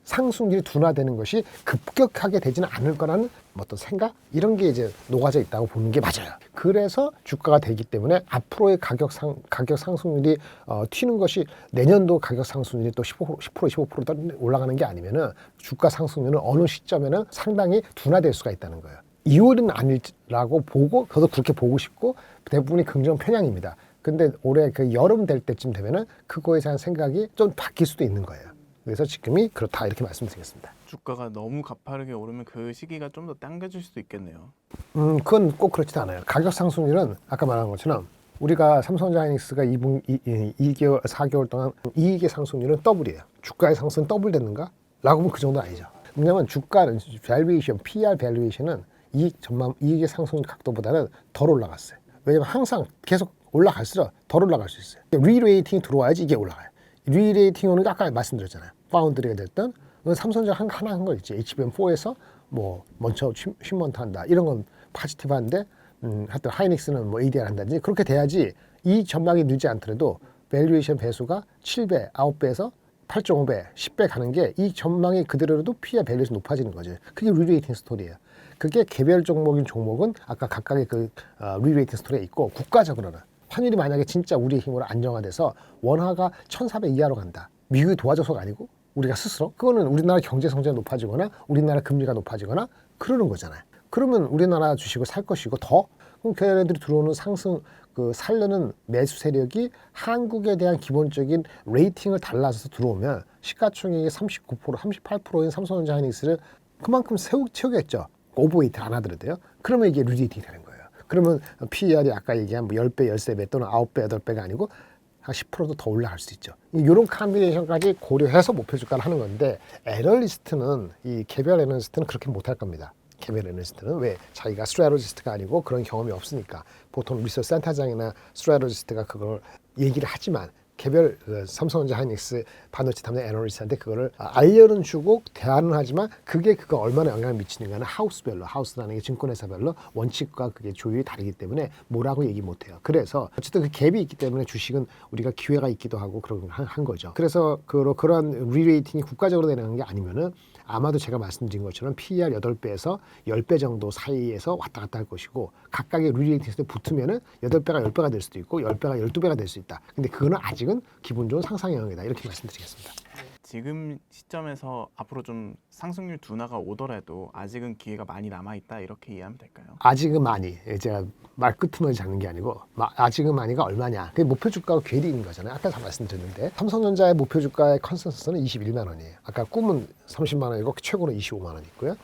상승률이 둔화되는 것이 급격하게 되지는 않을 거라는 어떤 생각? 이런 게 이제 녹아져 있다고 보는 게 맞아요. 그래서 주가가 되기 때문에 앞으로의 가격 상승률이 튀는 것이 내년도 가격 상승률이 또 10%, 15% 올라가는 게 아니면은 주가 상승률은 어느 시점에는 상당히 둔화될 수가 있다는 거예요. 2월은 아니라고 보고 저도 그렇게 보고 싶고 대부분이 긍정 편향입니다. 근데 올해 그 여름 될 때쯤 되면은 그거에 대한 생각이 좀 바뀔 수도 있는 거예요. 그래서 지금이 그렇다 이렇게 말씀드리겠습니다. 주가가 너무 가파르게 오르면 그 시기가 좀 더 당겨질 수도 있겠네요. 그건 꼭 그렇지도 않아요. 가격 상승률은 아까 말한 것처럼 우리가 삼성전자 하이닉스가 2개월, 4개월 동안 이익의 상승률은 더블이에요. 주가의 상승은 더블 됐는가? 라고 보면 그 정도는 아니죠. 왜냐하면 주가는 밸류에이션, PR 밸류에이션은 이익의 상승 각도보다는 덜 올라갔어요. 왜냐하면 항상 계속 올라갈수록 덜 올라갈 수 있어요. 리레이팅이 들어와야지 이게 올라가요. 리레이팅 오는 게 아까 말씀드렸잖아요. 파운드리가 됐든 삼성전자 하나 한 거 있지. HBM4에서 뭐 먼저 쉰먼트 한다. 이런 건 파지티브한데 하여튼 하이닉스는 뭐 ADR 한다든지 그렇게 돼야지 이 전망이 늘지 않더라도 밸류에이션 배수가 7배, 9배에서 8.5배, 10배 가는 게 이 전망이 그대로라도 P의 밸류에서 높아지는 거죠. 그게 리레이팅 스토리예요. 그게 개별 종목인 종목은 아까 각각의 그 리레이팅 스토리가 있고 국가적으로는 환율이 만약에 진짜 우리의 힘으로 안정화돼서 원화가 1,400 이하로 간다. 미국이 도와줘서가 아니고 우리가 스스로 그거는 우리나라 경제 성장이 높아지거나 우리나라 금리가 높아지거나 그러는 거잖아요. 그러면 우리나라 주식을 살 것이고 더 그럼 걔네들이 들어오는 상승 살려는 매수 세력이 한국에 대한 기본적인 레이팅을 달라서 들어오면 시가총액이 39%, 38%인 삼성전자 하이닉스를 그만큼 채우겠죠. 오버웨이트 안 하더라도요. 그러면 이게 리레이팅이 되는 거예요. 그러면 PER이 아까 얘기한 뭐 10배, 13배 또는 9배, 8배가 아니고 한 10%도 더 올라갈 수 있죠. 이런 컨비네이션까지 고려해서 목표 주가를 하는 건데 애널리스트는 이 개별 애널리스트는 그렇게 못할 겁니다. 개별 애널리스트는 왜 자기가 스트래테지스트가 아니고 그런 경험이 없으니까 보통 리서치 센터장이나 스트래테지스트가 그걸 얘기를 하지만 개별 삼성전자 하이닉스 반도체 담당 애널리스트한테 그거를 알려는 주고 대안은 하지만 그거 얼마나 영향을 미치는가는 하우스별로 하우스라는 게 증권회사별로 원칙과 그게 조율이 다르기 때문에 뭐라고 얘기 못해요. 그래서 어쨌든 그 갭이 있기 때문에 주식은 우리가 기회가 있기도 하고 그런 한 거죠. 그래서 그러한 리레이팅이 국가적으로 되는 게 아니면은 아마도 제가 말씀드린 것처럼 PER 8배에서 10배 정도 사이에서 왔다 갔다 할 것이고 각각의 리레이팅에서 붙으면은 8배가 10배가 될 수도 있고 10배가 12배가 될 수 있다. 근데 그거는 아직은 기본적으로 상상 영역이다. 이렇게 말씀드리겠습니다. 지금 시점에서 앞으로 좀 상승률 둔화가 오더라도 아직은 기회가 많이 남아있다 이렇게 이해하면 될까요? 아직은 많이 제가 말 끄트머리 잡는 게 아니고 아직은 많이가 얼마냐 그게 목표 주가가 괴리 있는 거잖아요. 아까 다 말씀드렸는데 삼성전자의 목표 주가의 컨센서스는 21만 원이에요. 아까 꿈은 30만 원이고 최고는 25만 원 있고요.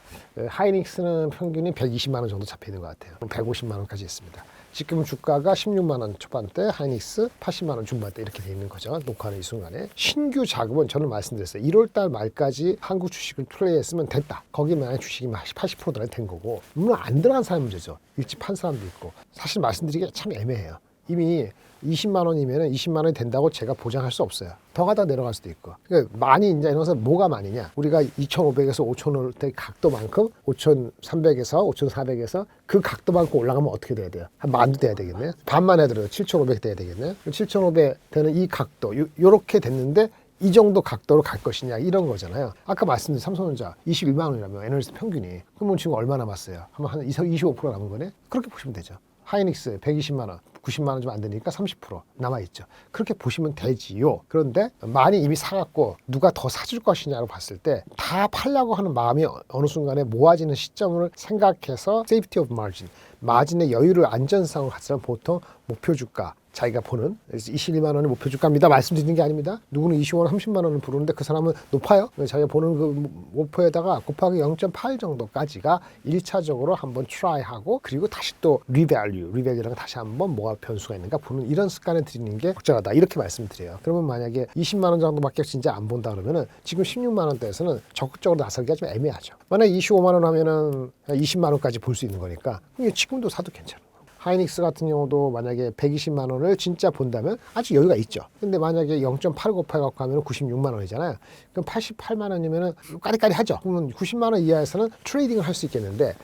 하이닉스는 평균이 120만 원 정도 잡혀 있는 것 같아요. 150만 원까지 있습니다. 지금 주가가 16만 원 초반대, 하이닉스 80만 원 중반대 이렇게 돼 있는 거죠. 녹화하는 이 순간에. 신규 자금은 저는 말씀드렸어요. 1월 달 말까지 한국 주식을 플레이했으면 됐다. 거기만 주식이 80% 들어가 된 거고 물론 안 들어간 사람 문제죠. 일찍 판 사람도 있고. 사실 말씀드리기가 참 애매해요. 이미 20만 원이면 20만 원이 된다고 제가 보장할 수 없어요. 더 가다 내려갈 수도 있고. 그러니까 많이 이제 이러면서 뭐가 많이냐? 우리가 2,500에서 5,000원대 각도만큼 5,300에서 5,400에서 그 각도만큼 올라가면 어떻게 돼야 돼요? 한 만도 돼야 되겠네요. 반만 해도 7,500 돼야 되겠네요. 7,500 되는 이 각도 요렇게 됐는데 이 정도 각도로 갈 것이냐 이런 거잖아요. 아까 말씀드린 삼성전자 21만 원이라면 애널리스트 평균이 그러면 지금 얼마 남았어요? 한 25% 남은 거네? 그렇게 보시면 되죠. 하이닉스 120만 원, 90만 원 좀 안 되니까 30% 남아있죠. 그렇게 보시면 되지요. 그런데 많이 이미 사갖고 누가 더 사줄 것이냐고 봤을 때 다 팔려고 하는 마음이 어느 순간에 모아지는 시점을 생각해서 세이프티 오브 마진, 마진의 여유를 안전성을 갖추면 보통 목표 주가 자기가 보는 22만 원이 목표 주가입니다. 말씀드리는 게 아닙니다. 누구는 25원, 30만 원을 부르는데 그 사람은 높아요. 자기가 보는 그 목표에다가 곱하기 0.8 정도까지가 1차적으로 한번 트라이하고 그리고 다시 또 리밸류랑 다시 한번 뭐가 변수가 있는가 보는 이런 습관을 들이는 게 적절하다. 이렇게 말씀드려요. 그러면 만약에 20만 원 정도밖에 진짜 안 본다 그러면은 지금 16만 원대에서는 적극적으로 나서기가 좀 애매하죠. 만약에 25만 원 하면은 20만 원까지 볼 수 있는 거니까 지금도 사도 괜찮아요. 하이닉스 같은 경우도 만약에 120만 원을 진짜 본다면 아직 여유가 있죠. 근데 만약에 0.8 곱해갖고 하면 96만 원이잖아요. 그럼 88만 원이면은 까리까리하죠. 그러면 90만 원 이하에서는 트레이딩을 할 수 있겠는데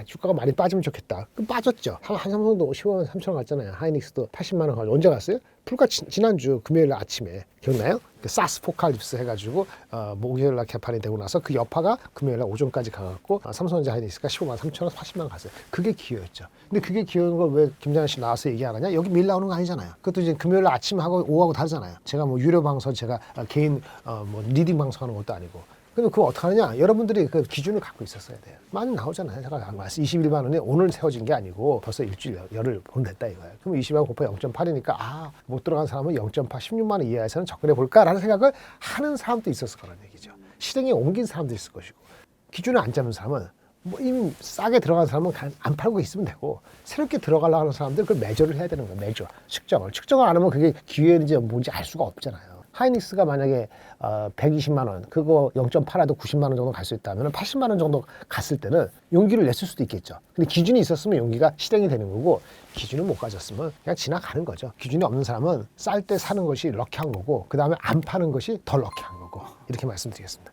주가가 많이 빠지면 좋겠다. 그럼 빠졌죠. 한 삼성도 15만 3천 원 갔잖아요. 하이닉스도 80만 원 가지고 언제 갔어요? 불과 지난주 금요일 아침에 기억나요? 그 사스 포칼립스 해가지고 목요일 날 개판이 되고 나서 그 여파가 금요일 날 오전까지 가갖고 삼성전자 하이닉스가 15만 3천 원, 80만 원 갔어요. 그게 기여였죠. 근데 그게 기여인 걸 왜 김장현 씨 나와서 얘기 안 하냐? 여기 밀 나오는 거 아니잖아요. 그것도 이제 금요일 날 아침하고 오후하고 다르잖아요. 제가 뭐 유료 방송, 제가 개인 뭐 리딩 방송하는 것도 아니고. 근데 그거 어떻게 하느냐? 여러분들이 그 기준을 갖고 있었어야 돼요. 많이 나오잖아요. 제가 말씀 21만 원이 오늘 세워진 게 아니고 벌써 일주일, 열흘 보냈다 이거예요. 그럼 20만 원 곱하기 0.8이니까 못 들어간 사람은 0.8, 16만 원 이하에서는 접근해 볼까라는 생각을 하는 사람도 있었을 거라는 얘기죠. 실행에 옮긴 사람도 있을 것이고 기준을 안 잡는 사람은 뭐 이미 싸게 들어간 사람은 안 팔고 있으면 되고 새롭게 들어가려고 하는 사람들은 그걸 매조를 해야 되는 거예요. 매조, 측정을 안 하면 그게 기회인지 뭔지 알 수가 없잖아요. 하이닉스가 만약에 120만 원, 그거 0.8라도 90만 원 정도 갈 수 있다면 80만 원 정도 갔을 때는 용기를 냈을 수도 있겠죠. 근데 기준이 있었으면 용기가 실행이 되는 거고 기준을 못 가졌으면 그냥 지나가는 거죠. 기준이 없는 사람은 쌀 때 사는 것이 럭키한 거고 그 다음에 안 파는 것이 더 럭키한 거고 이렇게 말씀드리겠습니다.